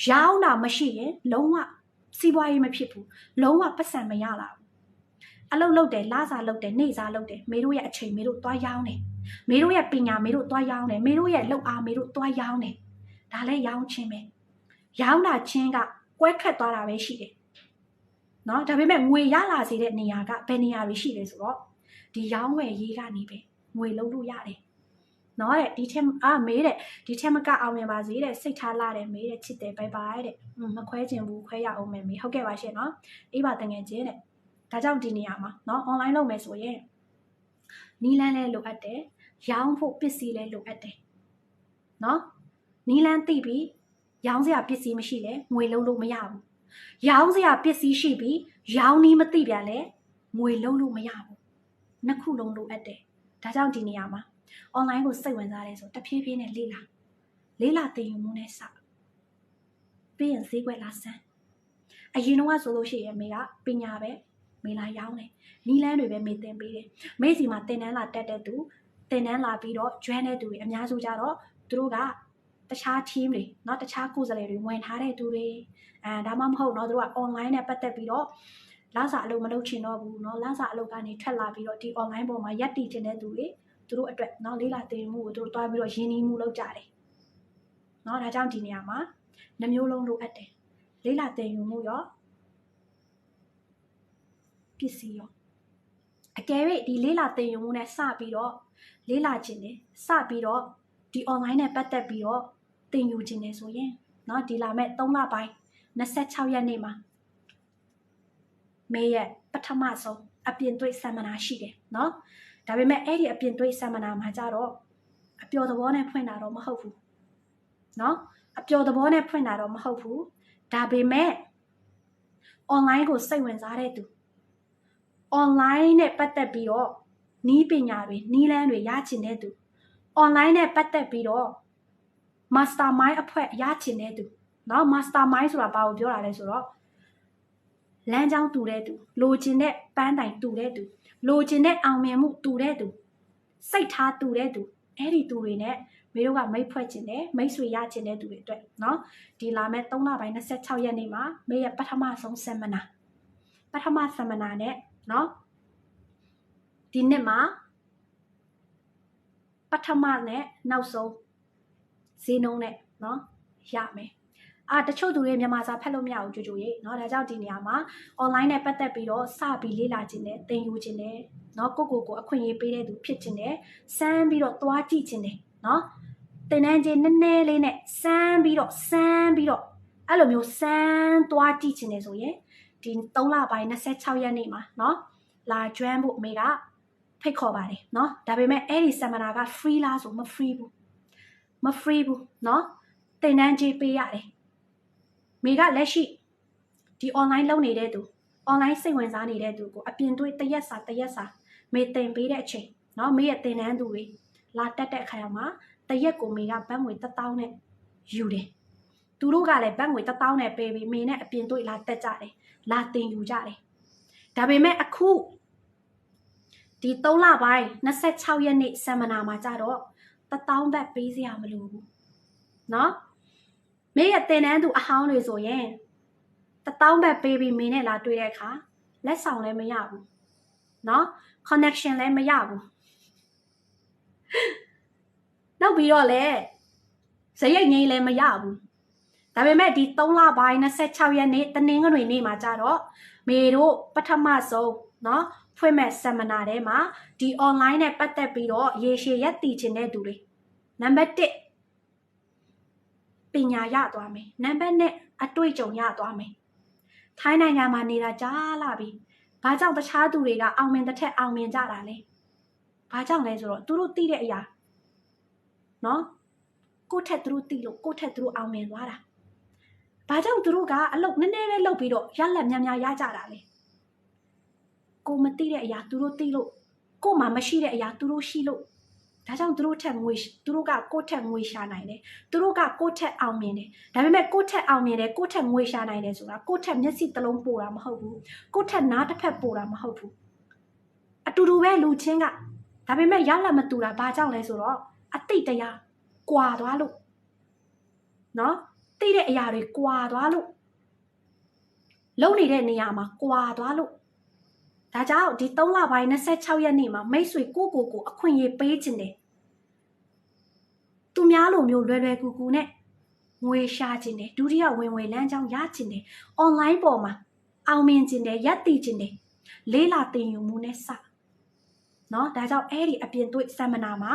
ရောင်းတာမရှိရင်လုံးဝစီးပွားရေးမဖြစ်ဘူးလုံးဝပတ်စံမရလာဘူးအလုပ်လုပ်တယ်လစာလုပ်တယ်နေ့စားလုပ်တယ်မေတို့ရဲ့အချိန်မေတို့သွားရောင်းတယ်မေတို့ရဲ့ပညာမေတို့သွားရောင်းတယ်မေတို့ရဲ့လုပ်အားမေတို့သွားရောင်းတယ်ဒါလည်းရောင်းချင်းပဲရောင်းတာချင်းကကွဲခတ်သွားတာပဲရှိတယ်နော်ဒါပေမဲ့ငွေရလာစေတဲ့နေရာကဘယ်နေရာတွေရှိလဲဆိုတော့ဒီရောင်းဝယ်ရေးကနေပဲငွေလုံးလို့ရတယ်နော်တဲ့ဒီထက်မေးတဲ့ဒီထက်မကအောင်မြင်ပါစေတဲ့စိတ်ထားလာတယ်မေးတဲ့ချစ်တယ်ဘိုင်ဘိုင်တဲ့မခွဲချင်ဘူးခွဲရအောင်မယ်မေးဟုတ်ကဲ့ပါရှင်နော်အေးပါတငယ်ချင်းတဲ့ဒါကြောင့်ဒီနေရာမှာနော် online လုပ်မယ်ဆိုရင်နီးလန်းလဲလိုအပ်တယ်ရောင်းဖို့ပစ္စည်းလဲလိုအပ်တယ်နော်နီးလန်းသိပြီးရောင်းစရာပစ္စည်းမရှိလဲငွေလုံးလို့မရဘူးရောင်းစရာပစ္စည်းရှိပြီးရောင်းနီးမသိပြန်လဲငွေလုံးလို့မရဘူးနှစ်ခုလုံးလိုအပ်တယ်ဒါကြောင့်ဒီနေရာမှာ online ကိုစိတ်ဝင်စားတယ်ဆိုတဖြည်းဖြည်းနဲ့လေ့လာသင်ယူမှုနဲ့စပြီးရင်ဈေးကွက်လာစမ်းအရင်တော့ဆိုလို့ရှိရင်မေကပညာပဲမေလာရောင်းတယ်နီးလန်းတွေပဲမေသင်ပေးတယ်မေစီမှာသင်တန်းလာတက်တဲ့သူသင်တန်းလာပြီးတော့ကျွမ်းတဲ့သူတွေအများစုကြတော့သူတို့ကတခြား team တွေเนาะတခြားကိုယ်စားလှယ်တွေဝင်ထားတဲ့သူတွေဒါမှမဟုတ်เนาะသူတို့က online နဲ့ပတ်သက်ပြီးတော့လစာအလုပ်မလုပ်ချင်တော့ဘူးเนาะလစာအလုပ်ကနေထွက်လာပြီးတော့ဒီ online ပေါ်မှာရပ်တည်နေတဲ့သူတွေသူတို့အတွက်เนาะလေးလာသင်မှုကိုသူတို့တွားပြီးတော့ရင်းနှီးမှုလုပ်ကြတယ်เนาะဒါကြောင့်ဒီနေရာမှာနှမျိုးလုံးလိုအပ်တယ်လေးလာသင်ယူမှုရောပစ္စည်းရောအကယ်၍ဒီလေးလာသင်ယူမှုနဲ့စပြီးတော့လေးလာခြင်းနဲ့စပြီးတော့ဒီ online နဲ့ပတ်သက်ပြီးတော့သင်ယူခြင်းနဲ့ဆိုရင်เนาะဒီလာမဲ့3လပိုင်း26ရက်နေ့မှာမေရဲ့ပထမဆုံးအပြင်သွေးဆမ်မနာရှိတယ်เนาะဒါပေမဲ့အဲ့ဒီအပြင်သွေးဆမ်မနာမှာကြတော့အပျော်သဘောနဲ့ဖွင့်တာတော့မဟုတ်ဘူးเนาะအပျော်သဘောနဲ့ဖွင့်တာတော့မဟုတ်ဘူးဒါပေမဲ့ online ကိုစိတ်ဝင်စားတဲ့သူ online နဲ့ပတ်သက်ပြီးတော့နီးပညာတွေနီးလန်းတွေရချင်တဲ့သူ online နဲ့ပတ်သက်ပြီးတော့ mastermind အဖွဲ့ရချင်တဲ့သူเนาะ mastermind ဆိုတာဘာကိုပြောတာလဲဆိုတော့လမ်းကြောင်းတူတဲ့သူလိုချင်တဲ့ပန်းတိုင်တူတဲ့သူလိုချင်တဲ့အောင်မြင်မှုတူတဲ့သူစိတ်ထားတူတဲ့သူအဲ့ဒီသူတွေနဲ့ မေတို့ကမိတ်ဖွဲ့ခြင်းနဲ့မိတ်ဆွေရခြင်းတဲ့သူတွေအတွက်နော်ဒီလာမဲ့3လပိုင်း26ရက်နေ့မှာမေရဲ့ပထမဆုံးဆင်မနာနဲ့နော်ဒီနှစ်မှာပထမနဲ့နောက်ဆုံးဈေးနှုန်းနဲ့နော်ရမယ်တချို့သူတွေမြန်မာစာဖတ်လို့မရဘူးကြိုရေးเนาะဒါကြောင့်ဒီနေရာမှာ online နဲ့ပတ်သက်ပြီးတော့စပြီးလေ့လာခြင်းနဲ့သင်ယူခြင်းနဲ့เนาะကိုအခွင့်အရေးပေးတဲ့သူဖြစ်ခြင်းနဲ့စမ်းပြီးတော့သွားကြည့်ခြင်းနဲ့เนาะသင်တန်းချင်းနည်းနည်းလေးနဲ့စမ်းပြီးတော့အဲ့လိုမျိုးစမ်းသွားကြည့်ခြင်းနဲ့ဆိုရင်ဒီ3လပိုင်း26ရက်နေ့မှာเนาะလာကျွမ်းဖို့အမေကဖိတ်ခေါ်ပါတယ်เนาะဒါပေမဲ့အဲ့ဒီ seminar က free လားဆိုမ free ဘူးเนาะသင်တန်းချင်းပေးရတယ်မေကလက်ရှိဒီ online လုပ်နေတဲ့သူ online စိတ်ဝင်စားနေတဲ့သူကိုအပြင်တွေ့တရက်စာမေသင်ပေးတဲ့အချိန်เนาะမေရဲ့သင်တန်းသူတွေလာတက်တဲ့အခါမှာတရက်ကိုမေကဘတ်ငွေ1000နဲ့ယူတယ်သူတို့ကလည်းဘတ်ငွေ1000နဲ့ပေးပြီးမေနဲ့အပြင်တွေ့လာတက်ကြတယ်လာသင်ယူကြတယ်ဒါပေမဲ့အခုဒီ3လပိုင်း26ရက်နေ့ seminar မှာကြတော့1000ဘတ်ပေးစရာမလိုဘူးเนาะမေရဲ့သင်တန်းသူအဟောင်းတွေဆိုရင်1000ဘတ်ပေးပြီးမင်းနဲ့လာတွေ့တဲ့အခါလက်ဆောင်လည်းမရဘူးเนาะ connection လည်းမရဘူးနောက်ပြီးတော့လည်းဇရိတ်ငိမ့်လည်းမရဘူးဒါပေမဲ့ဒီ3လပိုင်း26ရက်နေ့တနင်္ဂနွေနေ့မှာကြတော့မေတို့ပထမဆုံးเนาะဖွင့်မဲ့ seminar ထဲမှာဒီ online နဲ့ပတ်သက်ပြီးတော့ရေရှည်ရက်တည်ခြင်းတဲ့သူတွေနံပါတ်1ပညာရသွားမယ်နံပါတ်2အတွေ့အကြုံရသွားမယ်ထိုင်းနိုင်ငံမှာနေတာကြားလာပြီဘာကြောင့်တခြားသူတွေကအောင်မြင်တဲ့ထက်အောင်မြင်ကြတာလဲဘာကြောင့်လဲဆိုတော့သူတို့သိတဲ့အရာနော်ကိုယ့်ထက်သူတို့သိလို့ကိုယ့်ထက်သူတို့အောင်မြင်သွားတာဘာကြောင့်သူတို့ကအလုပ်နည်းနည်းလေးလုပ်ပြီးတော့ရလက်များများရကြတာလဲကိုမသိတဲ့အရာသူတို့သိလို့ကိုမှမရှိတဲ့အရာသူတို့ရှိလို့ဒါကြောင့်သူတို့ကကိုယ့်ထက်ငွေရှာနိုင်တယ်သူတို့ကကိုယ့်ထက်အောင်မြင်တယ်ဒါပေမဲ့ကိုယ့်ထက်အောင်မြင်တယ်ကိုယ့်ထက်ငွေရှာနိုင်တယ်ဆိုတာကိုယ့်ထက်မျက်စိတစ်လုံးပိုတာမဟုတ်ဘူးကိုယ့်ထက်နားတစ်ဖက်ပိုတာမဟုတ်ဘူးအတူတူပဲလူချင်းကဒါပေမဲ့ရလက်မတူတာဘာကြောင့်လဲဆိုတော့အတိတ်တရားကွာသွားလို့နော်သိတဲ့အရာတွေကွာသွားလို့လုံနေတဲ့နေရာမှာကွာသွားလို့ဒါကြောင့်ဒီ3လပိုင်း26ရက်နေ့မှာမိတ်ဆွေကိုအခွင့်အရေးပေးခြင်းတယ်သူများလိုမျိုးလွယ်ကူကူနဲ့ငွေရှာခြင်းတယ်ဒုတိယဝင်ငွေလမ်းကြောင်းရခြင်းတယ် online ပေါ်မှာအောင်မြင်ခြင်းတယ်ရပ်တည်ခြင်းတယ်လေးလာသင်ယူမှုနဲ့စเนาะဒါကြောင့်အဲ့ဒီအပြင်တွေ့ seminar မှာ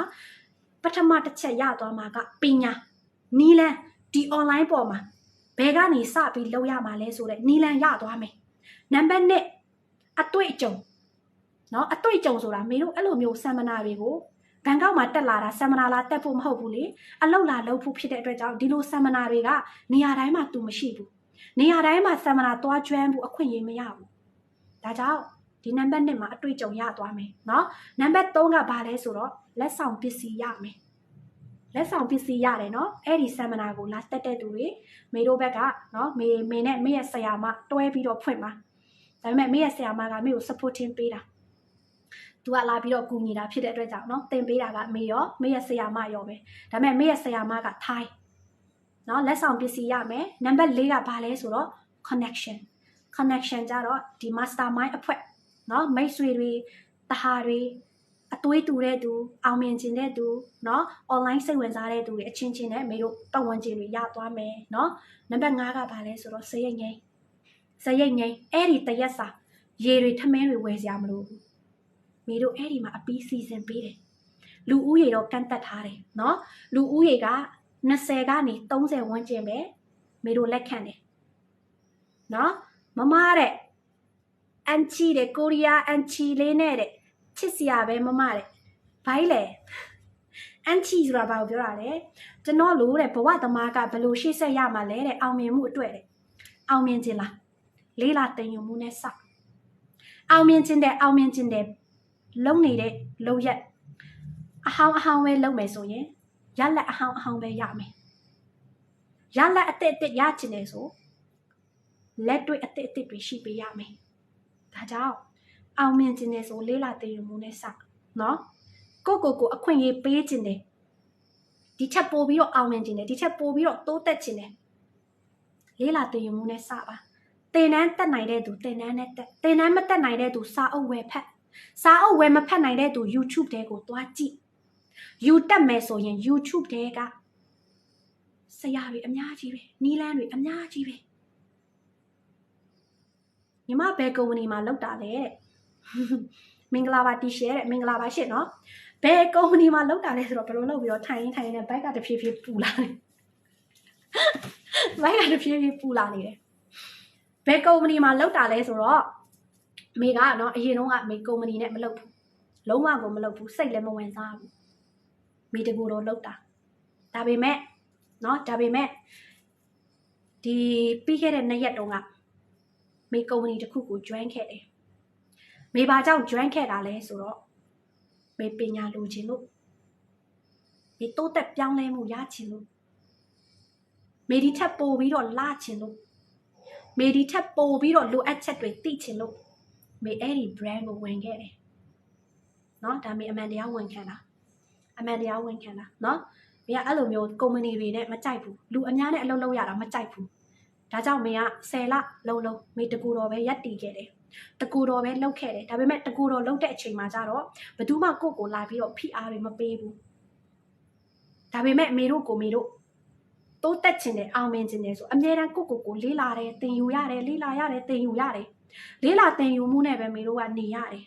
ပထမတစ်ချက်ရသွားမှာကပညာနီလန်ဒီ online ပေါ်မှာဘယ်ကနေစပြီးလုပ်ရမှာလဲဆိုတဲ့နီလန်ရသွားမယ်နံပါတ်1အတွေ့အကြုံเนาะအတွေ့အကြုံဆိုတာမင်းတို့အဲ့လိုမျိုး seminar တွေကိုဘန်ကောက်မှာတက်လာတာ seminar လာတက်ဖို့မဟုတ်ဘူးလေအလုပ်လာလုပ်ဖို့ဖြစ်တဲ့အတွက်ကြောင့်ဒီလို seminar တွေကနေရာတိုင်းမှာသူမရှိဘူးနေရာတိုင်းမှာ seminar သွားကျွမ်းဖို့အခွင့်အရေးမရဘူးဒါကြောင့်ဒီနံပါတ်1မှာအတွေ့အကြုံရသွားမယ်เนาะနံပါတ်3ကဘာလဲဆိုတော့လက်ဆောင်ပစ္စည်းရမယ်လက်ဆောင်ပစ္စည်းရတယ်เนาะအဲ့ဒီ seminar ကိုလာတက်တဲ့သူတွေမေတို့ဘက်ကเนาะမေနဲ့မေရဲ့ဆရာမတွဲပြီးတော့ဖွင့်ပါဒါပေမဲ့မေရဲ့ဆရာမကမေကို supporting ပေးတာသူကလာပြီးတော့ကူညီတာဖြစ်တဲ့အတွက်ကြောင့်เนาะသင်ပေးတာကမေရောမေရဲ့ဆရာမရောပဲဒါပေမဲ့မေရဲ့ဆရာမကထိုင်းเนาะလက်ဆောင်ပစ္စည်းရမယ်နံပါတ်4ကဘာလဲဆိုတော့ connection ကြတော့ဒီ mastermind အဖွဲ့เนาะမိတ်ဆွေတွေတဟာတွေအသွေးတူတဲ့သူအောင်မြင်ခြင်းတဲ့သူเนาะ online စိတ်ဝင်စားတဲ့သူတွေအချင်းချင်းနဲ့မေတို့ပတ်ဝန်းကျင်တွေရသွားမယ်เนาะနံပါတ်5ကဘာလဲဆိုတော့စရိတ်ငိမ့်အဲ့ဒီတရက်စာရေတွေထမင်းတွေဝယ်စရာမလိုဘူးမေတို့အဲ့ဒီမှာအပီးစီစဉ်ပေးတယ်လူဦးရေတော့ကန့်တက်ထားတယ်เนาะလူဦးရေက20ကနေ30ဝန်းကျင်ပဲမေတို့လက်ခံတယ်เนาะမမတဲ့အန်ချီတဲ့ကိုရီးယားအန်ချီလေးနဲ့တဲ့ချစ်စရာပဲမမတဲ့ဘိုင်းလေအန်ချီဆိုတာဘာကိုပြောတာလဲကျွန်တော်လို့တဲ့ဘဝသမားကဘယ်လိုရှေ့ဆက်ရမှာလဲတဲ့အောင်မြင်မှုအတွက်တဲ့အောင်မြင်ခြင်းလားလေးလာတင်ယူမှုနဲ့စအောင်မြင်ခြင်းတဲ့လုံနေတဲ့လုံရက်အဟောင်းပဲလုံမယ်ဆိုရင်ရလက်အဟောင်းပဲရမယ်ရလက်အစ်ရခြင်းလေဆိုလက်တွေ့အစ်တွေရှိပေးရမယ်ဒါကြောင့်အောင်မြင်ခြင်းလေဆိုလေးလာတင်ယူမှုနဲ့စနော်ကိုအခွင့်အရေးပေးခြင်းတယ် ဒီချက်ပို့ပြီးတော့အောင်မြင်ခြင်းတယ်ဒီချက်ပို့ပြီးတော့တိုးတက်ခြင်းတယ်လေးလာတင်ယူမှုနဲ့စပါတင်တန်းတက်နိုင်တဲ့သူတင်တန်းနဲ့တက်တင်တန်းမတက်နိုင်တဲ့သူစာအုပ်ဝယ်ဖတ်စာအုပ်ဝယ်မဖတ်နိုင်တဲ့သူ YouTube တဲကိုသွားကြည့် you တက်မယ်ဆိုရင် YouTube တဲကဆရာတွေအများကြီးပဲနီးလန်းတွေအများကြီးပဲညီမဘယ်ကုမ္ပဏီမှာလုပ်တာလဲတဲ့မင်္ဂလာပါတီရှယ်တဲ့မင်္ဂလာပါရှင့်နော်ဘယ်ကုမ္ပဏီမှာလုပ်တာလဲဆိုတော့ဘယ်လိုလုပ်ပြီးတော့ထိုင်နေဘိုက်ကတဖြည်းဖြည်းပူလာတယ်ဘိုက်ကတဖြည်းဖြည်းပူလာနေတယ်ဘယ်ကုမ္ပဏီမှာလုပ်တာလဲဆိုတော့မေကနော်အရင်တုန်းကမေကုမ္ပဏီနဲ့မလုပ်ဘူးလုံးဝကိုမလုပ်ဘူးစိတ်လည်းမဝင်စားဘူးမေတကူတော့လုပ်တာဒါပေမဲ့နော်ဒါပေမဲ့ဒီပြီးခဲ့တဲ့2ရက်တုန်းကမေကုမ္ပဏီတစ်ခုကို join ခဲ့တယ်မေဘာကြောင့် join ခဲ့တာလဲဆိုတော့မေပညာလိုချင်လို့မေတိုးတက်ပြောင်းလဲမှုရချင်လို့မေဒီထက်ပိုပြီးတော့လာချင်လို့မေဒီထက်ပိုပြီးတော့လိုအပ်ချက်တွေသိချင်လို့မေအဲ့ဒီ brand ကိုဝင်ခဲ့တယ်နော်ဒါမေအမှန်တရားဝန်ခံတာအမှန်တရားဝန်ခံတာနော်မေကအဲ့လိုမျိုးကုမ္ပဏီတွေနဲ့မကြိုက်ဘူးလူအများနဲ့အလုပ်လုပ်ရတာမကြိုက်ဘူးဒါကြောင့်မေက10လလုံးမေတကူတော်ပဲရက်တည်ခဲ့တယ်တကူတော်ပဲလုပ်ခဲ့တယ်ဒါပေမဲ့တကူတော်လုပ်တဲ့အချိန်မှာကျတော့ဘယ်သူမှကိုယ့်ကိုလာပြီးတော့ PR တွေမပေးဘူးဒါပေမဲ့မေတို့တိုးတက်ချင်တယ်အောင်မြင်ချင်တယ်ဆိုအမြဲတမ်းကိုလေးလာတယ်သင်ယူရတယ်လေးလာရတယ်သင်ယူရတယ်လေးလာသင်ယူမှုနဲ့ပဲမေတို့ကနေရတယ်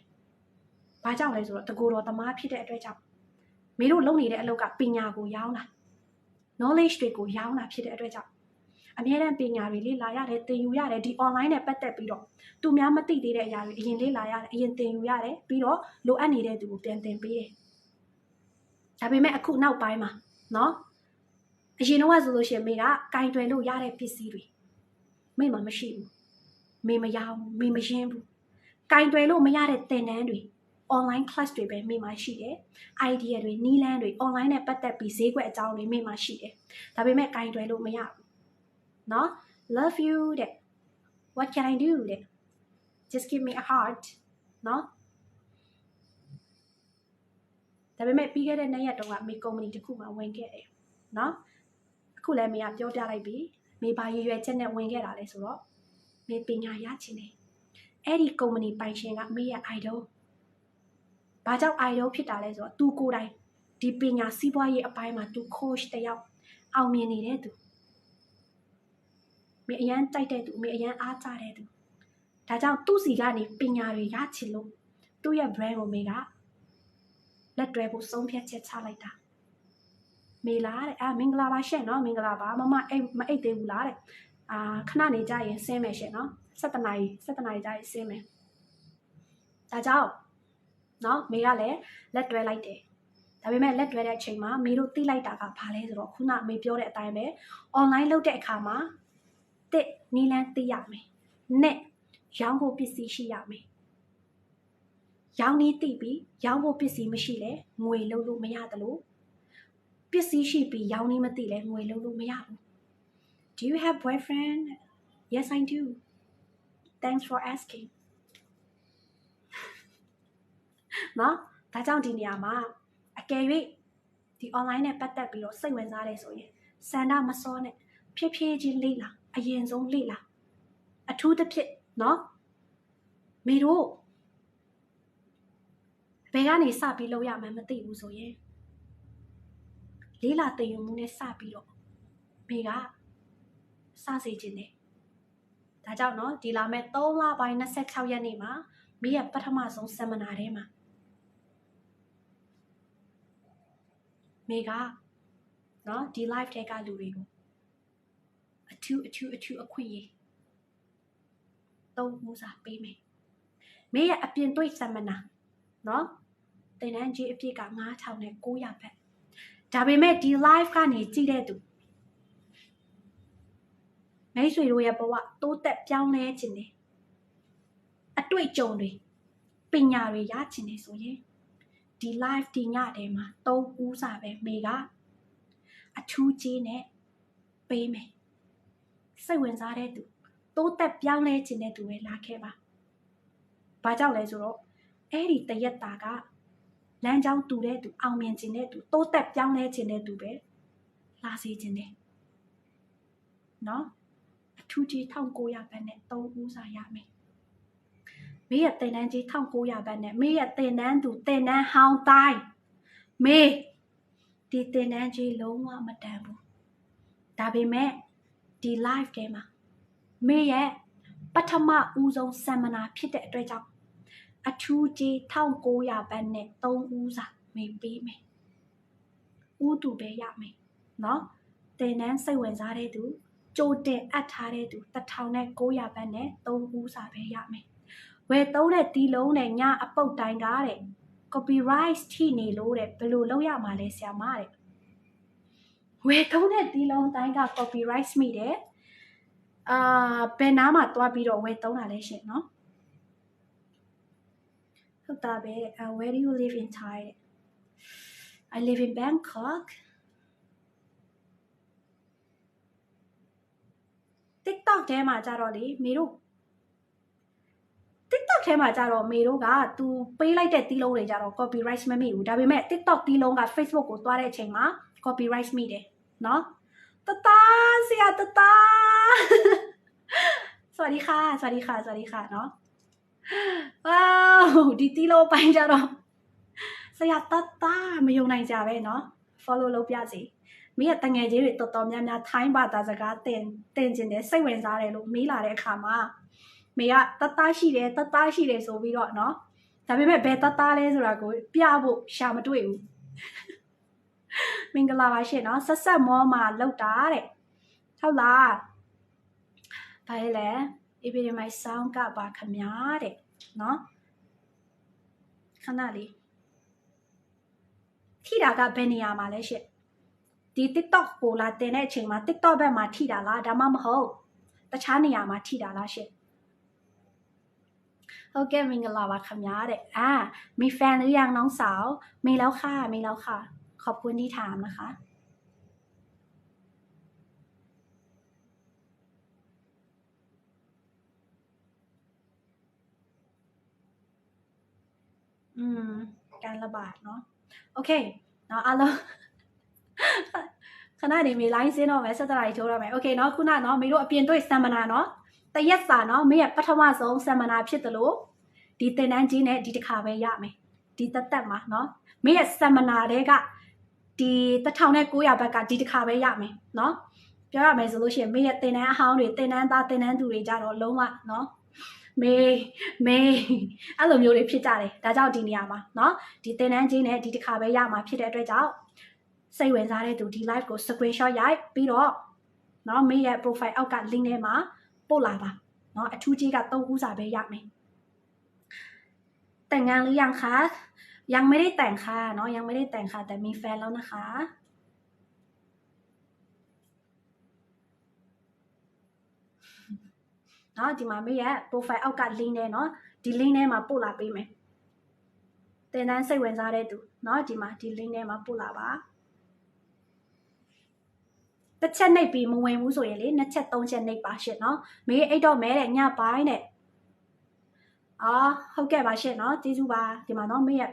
ဘာကြောင့်လဲဆိုတော့တကူတော်သမားဖြစ်တဲ့အတွက်ကြောင့်မေတို့လုပ်နေတဲ့အလုပ်ကပညာကိုရောင်းတာ knowledge တွေကိုရောင်းတာဖြစ်တဲ့အတွက်ကြောင့်အမြဲတမ်းပညာတွေလေးလာရတယ်သင်ယူရတယ်ဒီ online နဲ့ပတ်သက်ပြီးတော့သူများမသိသေးတဲ့အရာတွေအရင်လေးလာရတယ်အရင်သင်ယူရတယ်ပြီးတော့လိုအပ်နေတဲ့သူကိုပြန်သင်ပေးတယ်ဒါပေမဲ့အခုနောက်ပိုင်းမှာနော်အရင်တော့ဆိုလို့ရှိရင်မေကကင်တွယ်လို့ရတဲ့ပစ္စည်းတွေမေ့မှာမရှိဘူးမေမရောင်းမေမရင်းဘူးကင်တွယ်လို့မရတဲ့သင်တန်းတွေ online class တွေပဲမေ့မှာရှိတယ် idea တွေနီးလန်းတွေ online နဲ့ပတ်သက်ပြီးဈေးကွက်အကြောင်းတွေမေ့မှာရှိတယ်ဒါပေမဲ့ကင်တွယ်လို့မရဘူးနော် love you တဲ့ what can I do တဲ့ just give me a heart နော်ဒါပေမဲ့ပြီးခဲ့တဲ့2ရက်တုန်းကမေကုမ္ပဏီတစ်ခုမှဝင်ခဲ့တယ်နော်အခုလည်းမေကပြောပြလိုက်ပြီမေဘာရွယ်ချက်နဲ့ဝင်ခဲ့တာလဲဆိုတော့မေပညာရချင်တယ်အဲ့ဒီကုမ္ပဏီပိုင်ရှင်ကမေရဲ့ idol ဘာကြောင့် idol ဖြစ်တာလဲဆိုတော့သူကိုယ်တိုင်ဒီပညာစီးပွားရေးအပိုင်းမှာသူ coach တယောက်အောင်မြင်နေတဲ့သူမေအရန်တိုက်တဲ့သူမေအရန်အားကြတဲ့သူဒါကြောင့်သူ့စီကနေပညာတွေရချင်လို့သူ့ရဲ့ brand ကိုမေကလက်တွဲဖို့ဆုံးဖြတ်ချက်ချလိုက်တာမေလားတဲ့မင်္ဂလာပါရှင့်နော်မင်္ဂလာပါမမအိတ်မအိတ်သေးဘူးလားတဲ့ခဏနေကြရင်ဆင်းမယ်ရှင့်နော်7နာရီကြာရင်ဆင်းမယ်ဒါကြောင့်နော်မေကလည်းလက်တွဲလိုက်တယ်ဒါပေမဲ့လက်တွဲတဲ့အချိန်မှာမေတို့သိလိုက်တာကဘာလဲဆိုတော့ခုနမေပြောတဲ့အတိုင်းပဲ online လုပ်တဲ့အခါမှာတစ်နီလန်းသိရမယ်နဲ့ရောင်းဖို့ပစ္စည်းရှိရမယ်ရောင်းနည်းသိပြီးရောင်းဖို့ပစ္စည်းမရှိလဲငွေလုံးလို့မရတယ်လို့ပစ္စည်းရှိပြီးရောင်းနည်းမသိလဲငွေလုံးလို့မရဘူး Do you have boyfriend? Yes I do. Thanks for asking. နော်ဒါကြောင့်ဒီနေရာမှာအကယ်၍ဒီ online နဲ့ပတ်သက်ပြီးတော့စိတ်ဝင်စားတယ်ဆိုရင်စန္ဒမစောနဲ့ဖြည်းဖြည်းချင်းလေ့လာအရင်ဆုံးလေ့လာအထူးသဖြင့်နော်မေတို့ဘယ်ကနေစပြီးလုပ်ရမှန်းမသိဘူးဆိုရင်လေးလာတည်ယူမှုနဲ့စပြီးတော့မေကစစေခြင်းတယ်ဒါကြောင့်နော်ဒီလာမဲ့3လပိုင်း26ရက်နေ့မှာမေရဲ့ပထမဆုံး seminar ထဲမှာမေကနော်ဒီ live ထဲကလူတွေကိုအထူးအခွင့်အရေး3မျိုးစာပေးမယ်မေရဲ့အပြင်တွေ့ seminar နော်သင်တန်းကြီးအပြည့်က9,900ဘတ်ဒါပေမဲ့ဒီ live ကနေကြည့်တဲ့သူမိတ်ဆွေတို့ရဲ့ဘဝတိုးတက်ပြောင်းလဲခြင်းတယ်အတွေ့အကြုံတွေပညာတွေရခြင်းတယ်ဆိုရင်ဒီ live ဒီညထဲမှာ3ဦးစာပဲမေကအထူးကြီးနဲ့ပေးမယ်စိတ်ဝင်စားတဲ့သူတိုးတက်ပြောင်းလဲခြင်းတဲ့သူပဲလာခဲ့ပါဘာကြောင့်လဲဆိုတော့အဲ့ဒီတရက်တာကလမ်းကြောင်းတူတဲ့သူအောင်မြင်ခြင်းတဲ့သူတိုးတက်ပြောင်းလဲခြင်းတဲ့သူပဲ လာစေခြင်းတယ်နော်အထူးကြီး1900ဘတ်နဲ့3ဦးစာရမယ်မေးရတင်တန်းကြီး1900ဘတ်နဲ့မေးရတင်တန်းသူတင်တန်းဟောင်းတိုင်းမေးဒီတင်တန်းကြီးလုံးဝမတန်ဘူးဒါပေမဲ့ဒီ live ထဲမှာမေးရပထမဦးဆုံး seminar ဖြစ်တဲ့အတွက်ကြောင့်အထူးကြီး1900ဘတ်နဲ့3ဦးစာမေးပေးမယ်ဦးသူပဲရမယ်နော်တင်တန်းစိတ်ဝင်စားတဲ့သူကြိုတင်အပ်ထားတဲ့သူ1900ဘတ်နဲ့3ဦးစာပဲရမယ်ဝယ်သုံးတဲ့တီလုံးနဲ့ညအပုတ်တိုင်းကားတဲ့ copyright ထိနေလို့တဲ့ဘယ်လိုလုပ်ရမှာလဲဆရာမတဲ့ဝယ်သုံးတဲ့တီလုံးတိုင်းက copyright မိတယ်ဘယ်နားမှာတွားပြီးတော့ဝယ်သုံးတာလဲရှင်နော်ဟုတ်တာပဲ where do you live in Thai I live in Bangkok TikTok ထဲမှာကြတော့လေမေတို့ TikTok ထဲမှာကြတော့မေတို့က तू ပေးလိုက်တဲ့တီးလုံးတွေကြတော့ copyright မမိဘူးဒါပေမဲ့ TikTok တီးလုံးက Facebook ကိုတွားတဲ့အချိန်မှာ copyright မိတယ်နော်တတာဆရာတတာสวัสดีค่ะสวัสดีค่ะเนาะว้าวဒီတီးလုံးပိုင်းကြတော့ဆရာတတာမယုံနိုင်ကြပဲเนาะ follow လုပ်ပြစီမင်းရဲ့တငယ်ချင်းတွေတော်တော်များများထိုင်းဘာသာစကားတင်ကျင်တယ်စိတ်ဝင်စားတယ်လို့မေးလာတဲ့အခါမှာမေကတတားရှိတယ်ဆိုပြီးတော့เนาะဒါပေမဲ့ဘယ်တတားလဲဆိုတာကိုပြဖို့ရှာမတွေ့ဘူးမင်္ဂလာပါရှင်เนาะဆက်ဆက်မောမှာလောက်တာတဲ့ဟုတ်လားဘာလဲ EPDMI sound ကပါခမညာတဲ့เนาะခဏလေးထိတာကဘယ်နေရာမှာလဲရှင်ဒီ TikTok ကိုလာတင်တဲ့အချိန်မှာ TikTok ဘက်မှာထိတာလားဒါမှမဟုတ်တခြားနေရာမှာထိတာလားရှင်ဟုတ်ကဲ့မင်္ဂလာပါခင်ဗျာတဲ့มีแฟนหรือยังน้องสาวมีแล้วค่ะขอบคุณที่ถามนะคะการระบาดเนาะโอเคเนาะအားလုံးခဏနေမေ line စင်းတော့မယ်ဆက်တလိုက်ထိုးရမယ်โอเคเนาะခုနเนาะမေတို့အပြင်တွေ့ seminar เนาะတရက်စာเนาะမေရဲ့ပထမဆုံး seminar ဖြစ်တယ်လို့ဒီသင်တန်းကြီးနဲ့ဒီတစ်ခါပဲရမယ်ဒီတက်မှာเนาะမေရဲ့ seminar တွေကဒီ1900ဘက်ကဒီတစ်ခါပဲရမယ်เนาะပြောရမယ်ဆိုလို့ရှိရင်မေရဲ့သင်တန်းအဟောင်းတွေသင်တန်းသားသင်တန်းသူတွေကြတော့လုံးဝเนาะမေအဲ့လိုမျိုးတွေဖြစ်ကြတယ်ဒါကြောင့်ဒီနေရာမှာเนาะဒီသင်တန်းကြီးနဲ့ဒီတစ်ခါပဲရမှာဖြစ်တဲ့အတွက်ကြောင့်စိတ်ဝင်စားတဲ့သူဒီ live ကို screenshot ရိုက်ပြီးတော့เนาะမေရဲ့ profile အောက်က link ထဲမှာပို့လာပါเนาะအထူးကြီးက3ဦးစာပဲရမယ်แต่งงานหรือยังคะยังไม่ได้แต่งค่ะเนาะยังไม่ได้แต่งค่ะแต่มีแฟนแล้วนะคะเนาะဒီမှာမေရဲ့ profile အောက်က link နဲ့เนาะဒီ link ထဲမှာပို့လာပေးမယ်သင်တန်းစိတ်ဝင်စားတဲ့သူเนาะဒီမှာဒီ link ထဲမှာပို့လာပါတစ်ချက်နှိပ်ပြီးမဝင်ဘူးဆိုရင်လေနှစ်ချက်သုံးချက်နှိပ်ပါရှင့်เนาะမေအိတ်တော့မဲတဲ့ညပိုင်းတဲ့ဟုတ်ကဲ့ပါရှင့်เนาะကျေးဇူးပါဒီမှာเนาะမေရဲ့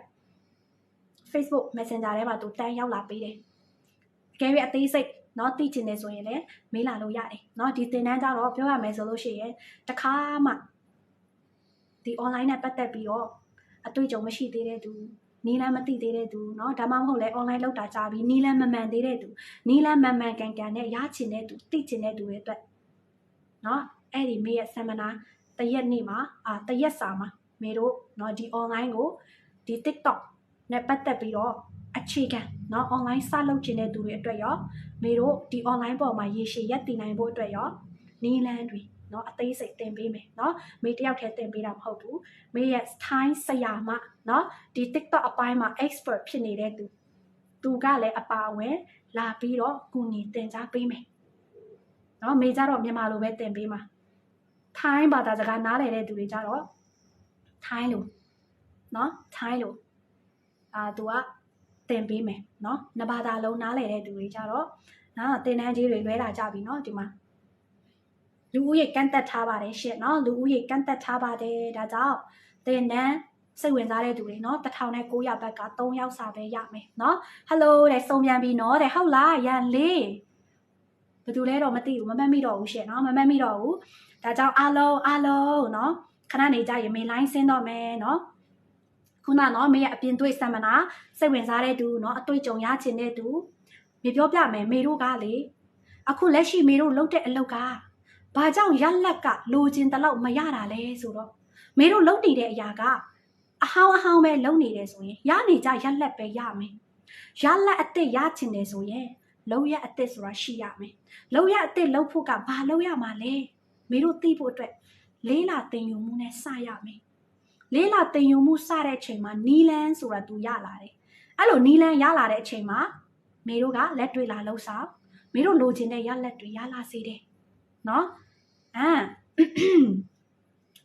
Facebook Messenger ထဲမှာသူတန်းရောက်လာပေးတယ်အကယ်၍အသေးစိတ်เนาะသိချင်တယ်ဆိုရင်လည်းမေးလာလို့ရတယ်เนาะဒီသင်တန်းကြတော့ပြောရမယ်ဆိုလို့ရှိရင်တခါမှဒီ online နဲ့ပတ်သက်ပြီးတော့အတွေ့အကြုံမရှိသေးတဲ့သူနီးလန်းမသိသေးတဲ့သူเนาะဒါမှမဟုတ်လဲ online လောက်တာကြာပြီးနီးလန်းမမှန်သေးတဲ့သူနီးလန်းမှန်ကန်နဲ့ရချင်တဲ့သူသိချင်တဲ့သူတွေအတွက်เนาะအဲ့ဒီမေရဲ့ seminar တရက်နေ့မှာတရက်စာမှာမေတို့เนาะဒီ online ကိုဒီ TikTok နဲ့ပတ်သက်ပြီးတော့အခြေခံเนาะ online စလုပ်ချင်တဲ့သူတွေအတွက်ရောမေတို့ဒီ online ပေါ်မှာရေရှည်ရပ်တည်နိုင်ဖို့အတွက်ရောနီးလန်းတွေเนาะအသေးစိတ်သင်ပေးမယ်เนาะမေတယောက်တည်းသင်ပေးတာမဟုတ်ဘူးမေရဲ့ time ဆရာမเนาะဒီ TikTok အပိုင်းမှာ expert ဖြစ်နေတဲ့သူကလည်းအပါဝင်လာပြီးတော့ကူညီသင်ကြားပေးမယ်เนาะမေကြတော့မြန်မာလိုပဲသင်ပေးမှာထိုင်းဘာသာစကားနားလည်တဲ့သူတွေကြတော့ထိုင်းလိုเนาะထိုင်းလိုသူကသင်ပေးမယ်เนาะနှစ်ဘာသာလုံးနားလည်တဲ့သူတွေကြတော့သင်တန်းကြီးတွေလွဲလာကြပြီเนาะဒီမှာလူဦးရေကန့်သက်ထားပါတယ်ရှင့်เนาะလူဦးရေကန့်သက်ထားပါတယ်ဒါကြောင့်သင်တန်း စိတ်ဝင်စားတဲ့သူတွေနော်1900ဘက်က3ယောက်စာပဲရမယ်နော်ဟယ်လိုတဲ့စုံပြန်ပြီနော်တဲ့ဟုတ်လားရန်လေးဘယ်သူလဲတော့မသိဘူးမမှတ်မိတော့ဘူးရှင့်နော်မမှတ်မိတော့ဘူးဒါကြောင့်အားလုံးနော်ခဏနေကြရင်မေလိုင်းဆင်းတော့မယ်နော်ခုနနော်မေရဲ့အပြင်တွေ့ဆမ်မနာစိတ်ဝင်စားတဲ့သူနော်အတွေ့အကြုံရချင်တဲ့သူမေပြောပြမယ်မေတို့ကလေအခုလက်ရှိမေတို့လုပ်တဲ့အလုပ်ကဘာကြောင့်ရက်လက်ကလိုချင်တလောက်မရတာလဲဆိုတော့မေတို့လုပ်နေတဲ့အရာကအဟောင်းပဲလုပ်နေတယ်ဆိုရင်ရနေကြရက်လက်ပဲရမယ်ရလက်အစ်စ်ရချင်တယ်ဆိုရင်လုံးရအစ်စ်ဆိုတာရှိရမယ်လုံးရအစ်စ်လုပ်ဖို့ကဘာလုပ်ရမှာလဲမေတို့သိဖို့အတွက်လေးလာတင်ယူမှုနဲ့စရမယ်လေးလာတင်ယူမှုစတဲ့အချိန်မှာနီလန်းဆိုတာသူရလာတယ်အဲ့လိုနီလန်းရလာတဲ့အချိန်မှာမေတို့ကလက်တွေလာလှုပ်ဆောင်မေတို့လိုချင်တဲ့ရလက်တွေရလာစေတယ်နော်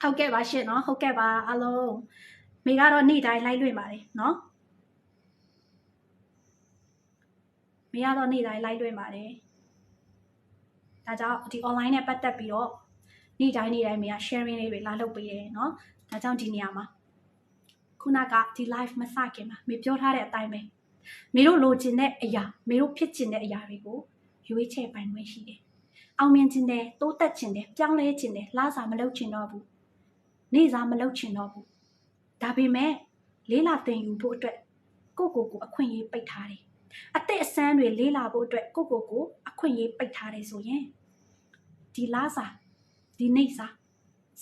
ဟုတ်ကဲ့ပါရှင့်နော်ဟုတ်ကဲ့ပါအားလုံးမေကတော့နေ့တိုင်းလိုက်လွှင့်ပါတယ်နော်မေကတော့နေ့တိုင်းလိုက်လွှင့်ပါတယ်ဒါကြောင့်ဒီ online နဲ့ပတ်သက်ပြီးတော့နေ့တိုင်းမေက sharing လေးတွေလာလုပ်ပေးတယ်နော်ဒါကြောင့်ဒီနေရာမှာခုနကဒီ live မစခင်မှာမေပြောထားတဲ့အတိုင်းပဲမေတို့လိုချင်တဲ့အရာမေတို့ဖြစ်ချင်တဲ့အရာတွေကိုရွေးချယ်ပိုင်ခွင့်ရှိတယ်အောင်မြင်ချင်တယ်တိုးတက်ချင်တယ်ပြောင်းလဲချင်တယ်လားစာမလုပ်ချင်တော့ဘူးနေ့စားမလုပ်ချင်တော့ဘူးဒါပေမဲ့လေးလာတင်ယူဖို့အတွက်ကိုအခွင့်အရေးပိတ်ထားတယ်အသက်အဆန်းတွေလေးလာဖို့အတွက်ကိုအခွင့်အရေးပိတ်ထားတယ်ဆိုရင်ဒီလားစာဒီနေ့စား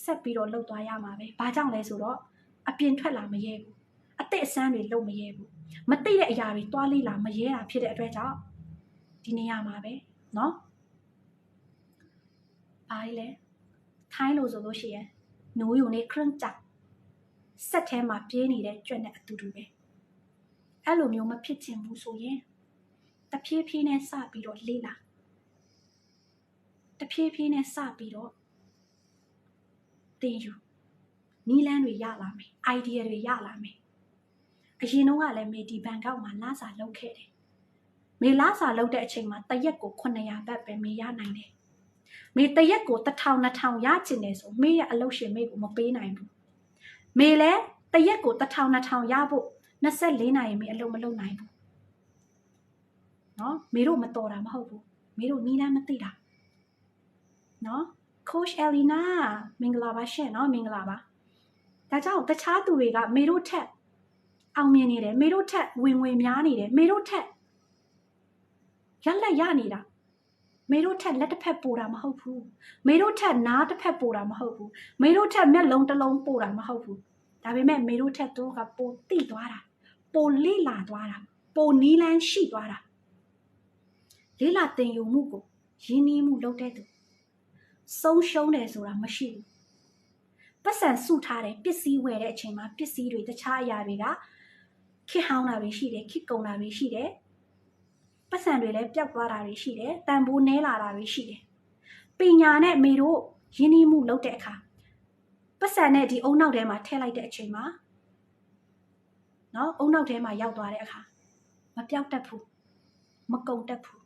ဆက်ပြီးတော့လှုပ်သွားရမှာပဲဘာကြောင့်လဲဆိုတော့အပြင်ထွက်လာမရဲဘူးအသက်အဆန်းတွေလှုပ်မရဲဘူးမသိတဲ့အရာတွေတွားလေးလာမရဲတာဖြစ်တဲ့အတွက်ကြောင့်ဒီနေရာမှာပဲနော်ဘာလဲထိုင်းလို့ဆိုလို့ရှိရင်หนูอยู่ในเครื่องจักรစက်ထဲမှာပြေးနေတဲ့ကြွက်နဲ့အတူတူပဲအဲ့လိုမျိုးမဖြစ်ချင်ဘူးဆိုရင်တဖြည်းဖြည်းနဲ့စပြီးတော့လေ့လာတဖြည်းဖြည်းနဲ့စပြီးတော့သင်ယူနီးလန်းတွေရလာမယ် idea တွေရလာမယ်အရင်တော့ကလည်းမေဒီဘန်ကောက်မှာလစာလုပ်ခဲ့တယ်မေလစာလုပ်တဲ့အချိန်မှာတရက်ကို900ဘတ်ပဲမေရနိုင်တယ်မေတရက်ကို1000 2000ရချင်တယ်ဆိုမေရဲ့အလုပ်ရှင်မေကိုမပေးနိုင်ဘူးမေလည်းတရက်ကို1000 2000ရဖို့24နာရီမေအလုပ်မလုပ်နိုင်ဘူးနော်မေတို့မတော်တာမဟုတ်ဘူးမေတို့နီးလန်းမသိတာနော် Coach Elena မင်္ဂလာပါရှင်နော်မင်္ဂလာပါဒါကြောင့်တခြားသူတွေကမေတို့ထက်အောင်မြင်နေတယ်မေတို့ထက်ဝင်များနေတယ်မေတို့ထက်ရက်လက်ရနေတာမေတို့ထက်လက်တစ်ဖက်ပိုတာမဟုတ်ဘူးမေတို့ထက်နားတစ်ဖက်ပိုတာမဟုတ်ဘူးမေတို့ထက်မျက်လုံးတစ်လုံးပိုတာမဟုတ်ဘူးဒါပေမဲ့မေတို့ထက်သူကပိုတိသွားတာပိုလိလာသွားတာပိုနီးလန်းရှိသွားတာလေးလာတင်ယူမှုကိုရင်းနှီးမှုလုပ်တဲ့သူဆုံးရှုံးတယ်ဆိုတာမရှိဘူးပတ်စံစုထားတယ်ပစ္စည်းဝယ်တဲ့အချိန်မှာပစ္စည်းတွေတခြားအရာတွေကခစ်ဟောင်းတာတွေရှိတယ်ခစ်ကုန်တာတွေရှိတယ်ပတ်စံတွေလည်းပျောက်သွားတာတွေရှိတယ်တန်ဖိုးနည်းလာတာတွေရှိတယ်ပညာနဲ့မေတို့ရင်းနှီးမှုလုပ်တဲ့အခါပတ်စံနဲ့ဒီအုံနောက်ထဲမှာထည့်လိုက်တဲ့အချိန်မှာနော်အုံနောက်ထဲမှာရောက်သွားတဲ့အခါမပျောက်တတ်ဘူးမကုန်တတ်ဘူး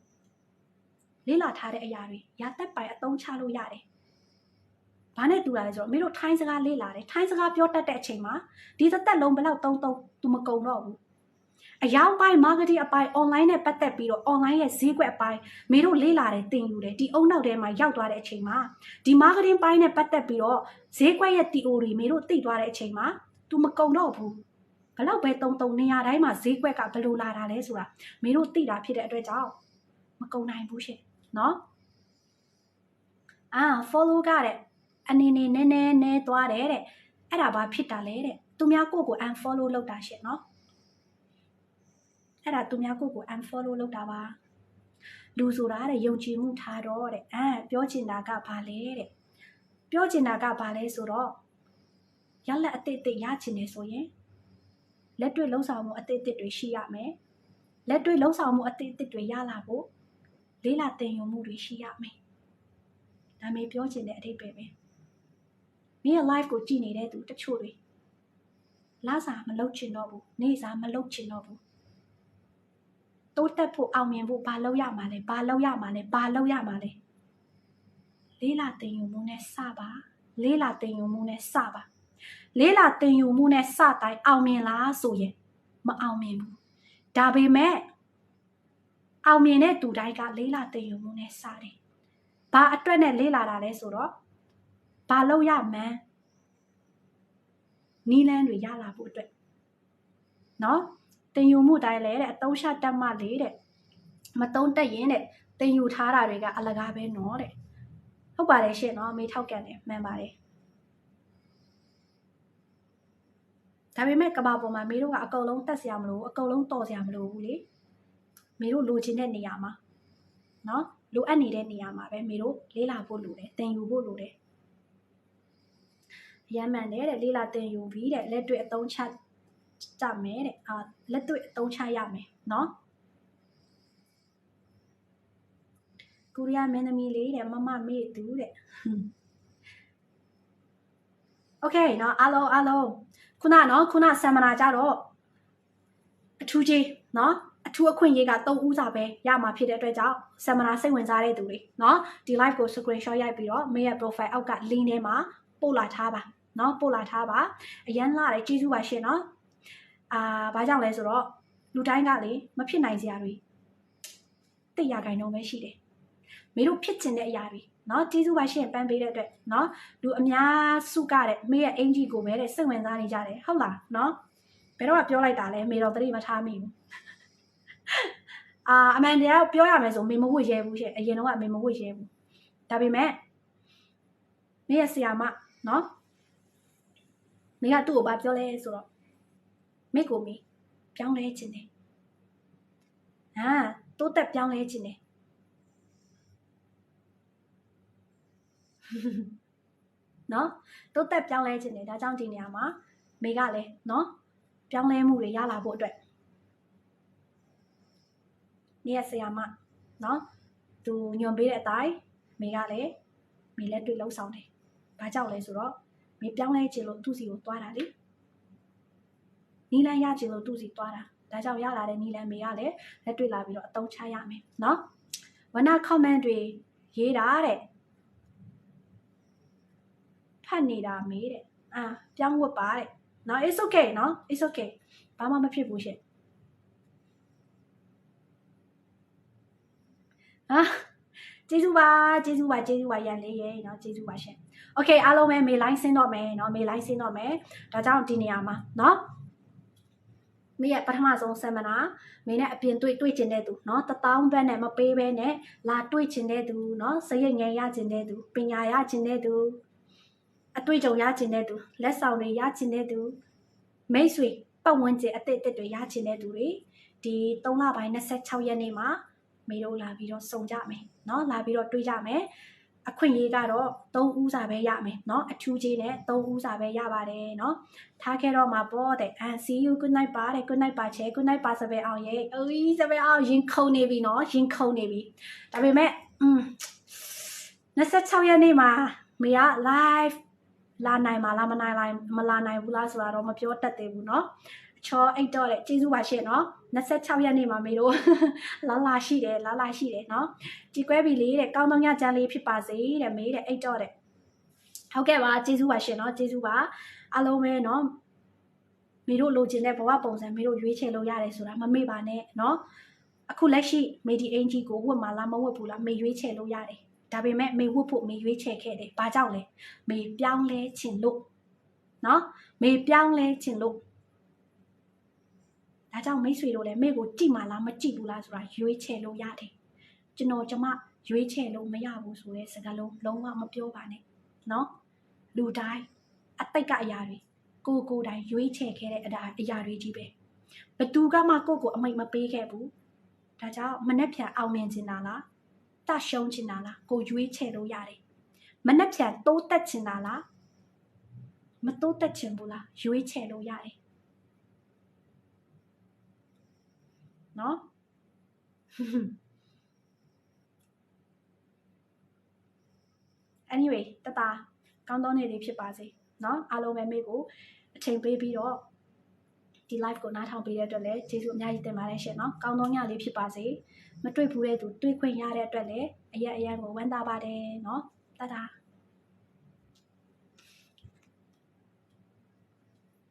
လေးလာထားတဲ့အရာတွေရသက်ပိုင်အသုံးချလို့ရတယ်ဘာနဲ့တူတာလဲဆိုတော့မေတို့ထိုင်းစကားလေးလာတယ်ထိုင်းစကားပြောတတ်တဲ့အချိန်မှာဒီသက်လုံးဘယ်လောက်သုံးသူမကုန်တော့ဘူးအယောင်ပိုင်း marketing အပိုင်း online နဲ့ပတ်သက်ပြီးတော့ online ရဲ့ဈေးကွက်အပိုင်းမေတို့လေးလာတယ်တင်ယူတယ်ဒီအုံနောက်ထဲမှာရောက်သွားတဲ့အချိန်မှာဒီ marketing ပိုင်းနဲ့ပတ်သက်ပြီးတော့ဈေးကွက်ရဲ့ theory မေတို့သိသွားတဲ့အချိန်မှာ तू မကုန်တော့ဘူးဘလောက်ပဲတုံနေရာတိုင်းမှာဈေးကွက်ကဘယ်လိုလာတာလဲဆိုတာမေတို့သိတာဖြစ်တဲ့အတွက်ကြောင့်မကုန်နိုင်ဘူးရှင်နော် follow ကတဲ့အနေနဲ့နည်းနည်းသွားတယ်တဲ့အဲ့ဒါဘာဖြစ်တာလဲတဲ့သူများကို unfollow လုပ်တာရှင့်နော်အဲ့ဒါသူများကို unfollow လုပ်တာပါလူဆိုတာတဲ့ယုံကြည်မှုထားတော့တဲ့ပြောချင်တာကဘာလဲတဲ့ပြောချင်တာကဘာလဲဆိုတော့ရလက်အတိတ်ရချင်နေဆိုရင်လက်တွေ့လှုပ်ဆောင်မှုအတိတ်တွေရှိရမယ်လက်တွေ့လှုပ်ဆောင်မှုအတိတ်တွေရလာဖို့လေးလာတင်ယူမှုတွေရှိရမယ်ဒါမေပြောချင်တဲ့အဓိပ္ပာယ်ပဲမင်းရဲ့ live ကိုကြည့်နေတဲ့သူတချို့တွေလစာမလုပ်ချင်တော့ဘူးနေ့စားမလုပ်ချင်တော့ဘူးတိုးတက်ဖို့အောင်မြင်ဖို့ဘာလုပ်ရမှာလဲလေးလာတင်ယူမှုနဲ့စပါလေးလာတင်ယူမှုနဲ့စပါ လေးလာတင်ယူမှုနဲ့စတိုင်းအောင်မြင်လားဆိုရင်မအောင်မြင်ဘူးဒါပေမဲ့အောင်မြင်တဲ့သူတိုင်းကလေးလာတင်ယူမှုနဲ့စတယ်ဘာအတွက်နဲ့လေးလာတာလဲဆိုတော့ဘာလို့ရမှန်းနီးလန်းတွေရလာဖို့အတွက်နော်တင်ယူမှုတိုင်းလဲတဲ့အတုံးရှတက်မှလေးတဲ့မတုံးတက်ရင်တဲ့တင်ယူထားတာတွေကအလကားပဲနော်တဲ့ဟုတ်ပါတယ်ရှင်နော်မေထောက်ကန်တယ်မှန်ပါတယ်ဒါပေမဲ့ကဘာပေါ်မှာမေတို့ကအကုန်လုံးတက်စရာမလိုအကုန်လုံးတော်စရာမလိုဘူးလေမေတို့လိုချင်တဲ့နေရာမှာနော်လိုအပ်နေတဲ့နေရာမှာပဲမေတို့လေးလာဖို့လိုတယ်တင်ယူဖို့လိုတယ်ရမ်းမှန်တယ်တဲ့လေးလာတင်ယူပြီးတဲ့လက်တွေ့အသုံးချကြမယ်တဲ့လက်တွေ့အသုံးချရမယ်နော်ကိုရီးယားမင်းသမီးလေးတဲ့မမမေ့သူတဲ့โอเคเนาะအားလုံးခုနเนาะခုနဆမ်မနာကြတော့အထူးကြီးเนาะအထူးအခွင့်အရေးက3ဦးစာပဲရမှာဖြစ်တဲ့အတွက်ကြောင့်ဆမ်မနာစိတ်ဝင်စားတဲ့သူတွေเนาะဒီ live ကို screenshot ရိုက်ပြီးတော့မေရဲ့ profile အောက်က link ထဲမှာပို့လာထားပါเนาะပို့လာထားပါအရန်လာတယ်ကျေးဇူးပါရှင်เนาะဘာကြောင့်လဲဆိုတော့လူတိုင်းကလေမဖြစ်နိုင်စရာတွေတိတ်ရခိုင်တော့ပဲရှိတယ်မေတို့ဖြစ်ချင်တဲ့အရာတွေเนาะကျေးဇူးပါရှင်ပန်းပေးတဲ့အတွက်เนาะလူအများစုကတဲ့မေရဲ့အင်ဂျီကိုပဲတဲ့စိတ်ဝင်စားနေကြတယ်ဟုတ်လားเนาะဘယ်တော့မှပြောလိုက်တာလဲမေတော့သတိမထားမိဘူးအမှန်တရားပြောရမယ်ဆိုမေမဝတ်ရဲဘူးရှင်အရင်တော့မေမဝတ်ရဲဘူးဒါပေမဲ့မေရဲ့ဆရာမเนาะမေကသူ့ကိုဘာပြောလဲဆိုတော့မေကိုမေပြောင်းလဲခြင်းတယ်တိုးတက်ပြောင်းလဲခြင်းတယ်နော်တိုးတက်ပြောင်းလဲခြင်းတယ်ဒါကြောင့်ဒီနေရာမှာမေကလည်းနော်ပြောင်းလဲမှုတွေရလာဖို့အတွက်နေရဆရာမနော်သူညွန်ပေးတဲ့အတိုင်းမေကလည်းမေလက်တွေ့လှုပ်ဆောင်တယ်ဘာကြောင့်လဲဆိုတော့မေပြောင်းလဲခြင်းလို့သူ့စီကိုသွားတာလေနီလန်းရခြင်းလို့သူ့စီသွားတာဒါကြောင့်ရလာတဲ့နီလန်းမေကလည်းလက်တွေ့လာပြီးတော့အသုံးချရမယ်နော်ဝနာ comment တွေရေးတာတဲ့ဖတ်နေတာမေးတဲ့ပြောင်းဝတ်ပါတဲ့နော် it's okay နော် it's okay ဘာမှမဖြစ်ဘူးရှင်ကျေးဇူးပါရန်လေးရေနော်ကျေးဇူးပါရှင် okay အားလုံးပဲမေ line ဆင်းတော့မယ်နော်မေ line ဆင်းတော့မယ်ဒါကြောင့်ဒီနေရာမှာနော်မေရဲ့ပထမဆုံးဆမ်မနာမေနဲ့အပြင်တွေ့ချင်တဲ့သူเนาะ1000ဘတ်နဲ့မပေးဘဲနဲ့လာတွေ့ချင်တဲ့သူเนาะစရိတ်ငယ်ရချင်တဲ့သူပညာရချင်တဲ့သူအတွေ့အကြုံရချင်တဲ့သူလက်ဆောင်တွေရချင်တဲ့သူမိတ်ဆွေပတ်ဝန်းကျင်အသစ်တွေရချင်တဲ့သူတွေဒီ3လပိုင်း26ရက်နေ့မှာမေတို့လာပြီးတော့စုံကြမယ်เนาะလာပြီးတော့တွေ့ကြမယ်အခွင့်အရေးကတော့3ဦးစာပဲရမယ်เนาะအထူးကြီးနဲ့3ဦးစာပဲရပါတယ်เนาะထားခဲ့တော့မှာပေါ့တဲ့see you good night ပါတဲ့ good night ပါချဲ good night ပါစပယ်အောင်ရဲ့စပယ်အောင်ရင်ခုန်နေပြီเนาะရင်ခုန်နေပြီဒါပေမဲ့26ရက်နေ့မှာမေက live လာနိုင်မှာလားမလာနိုင်ဘူးလားဆိုတာတော့မပြောတတ်သေးဘူးเนาะချောအိတ်တော့တဲ့ကျေးဇူးပါရှင်เนาะ26ရက်နေ့မှာမေတို့လာရှိတယ်เนาะကြည်ကွဲပြီလေတဲ့ကောင်းသောညချမ်းလေးဖြစ်ပါစေတဲ့မေတဲ့အိတ်တော့တဲ့ဟုတ်ကဲ့ပါကျေးဇူးပါရှင်เนาะကျေးဇူးပါအားလုံးပဲเนาะမေတို့လိုချင်တဲ့ဘဝပုံစံမေတို့ရွေးချယ်လို့ရတယ်ဆိုတာမမေ့ပါနဲ့เนาะအခုလက်ရှိမေဒီအင်ဂျီကိုဝတ်မှာလားမဝတ်ဘူးလားမေရွေးချယ်လို့ရတယ်ဒါပေမဲ့မေဝတ်ဖို့မေရွေးချယ်ခဲ့တယ်ဘာကြောင့်လဲမေပြောင်းလဲခြင်းလို့เนาะမေပြောင်းလဲခြင်းလို့ဒါကြောင့်မိတ်ဆွေတို့လည်းမေကိုကြည့်မှလားမကြည့်ဘူးလားဆိုတာရွေးချယ်လို့ရတယ်ကျွန်တော်ကျမရွေးချယ်လို့မရဘူးဆိုတဲ့စကားလုံးလုံးဝမပြောပါနဲ့เนาะလူတိုင်းအတိတ်ကအရာတွေကိုတိုင်းရွေးချယ်ခဲ့တဲ့အရာတွေကြီးပဲဘသူကမှကိုအမိတ်မပေးခဲ့ဘူးဒါကြောင့်မနှက်ဖြန်အောင်မြင်ချင်တာလားတရှုံးချင်တာလားကိုရွေးချယ်လို့ရတယ်မနှက်ဖြန်တိုးတက်ချင်တာလားမတိုးတက်ချင်ဘူးလားရွေးချယ်လို့ရတယ်နော် anyway တတကောင်းသောနေ့လေးဖြစ်ပါစေเนาะအားလုံးပဲမေကိုအချိန်ပေးပြီးတော့ဒီ live ကိုနားထောင်ပေးတဲ့အတွက်လည်းကျေးဇူးအများကြီးတင်ပါတယ်ရှင်เนาะကောင်းသောညလေးဖြစ်ပါစေမတွေ့ဘူးတဲ့သူတွေ့ခွင့်ရတဲ့အတွက်လည်းအရန်ကိုဝမ်းသာပါတယ်เนาะတတ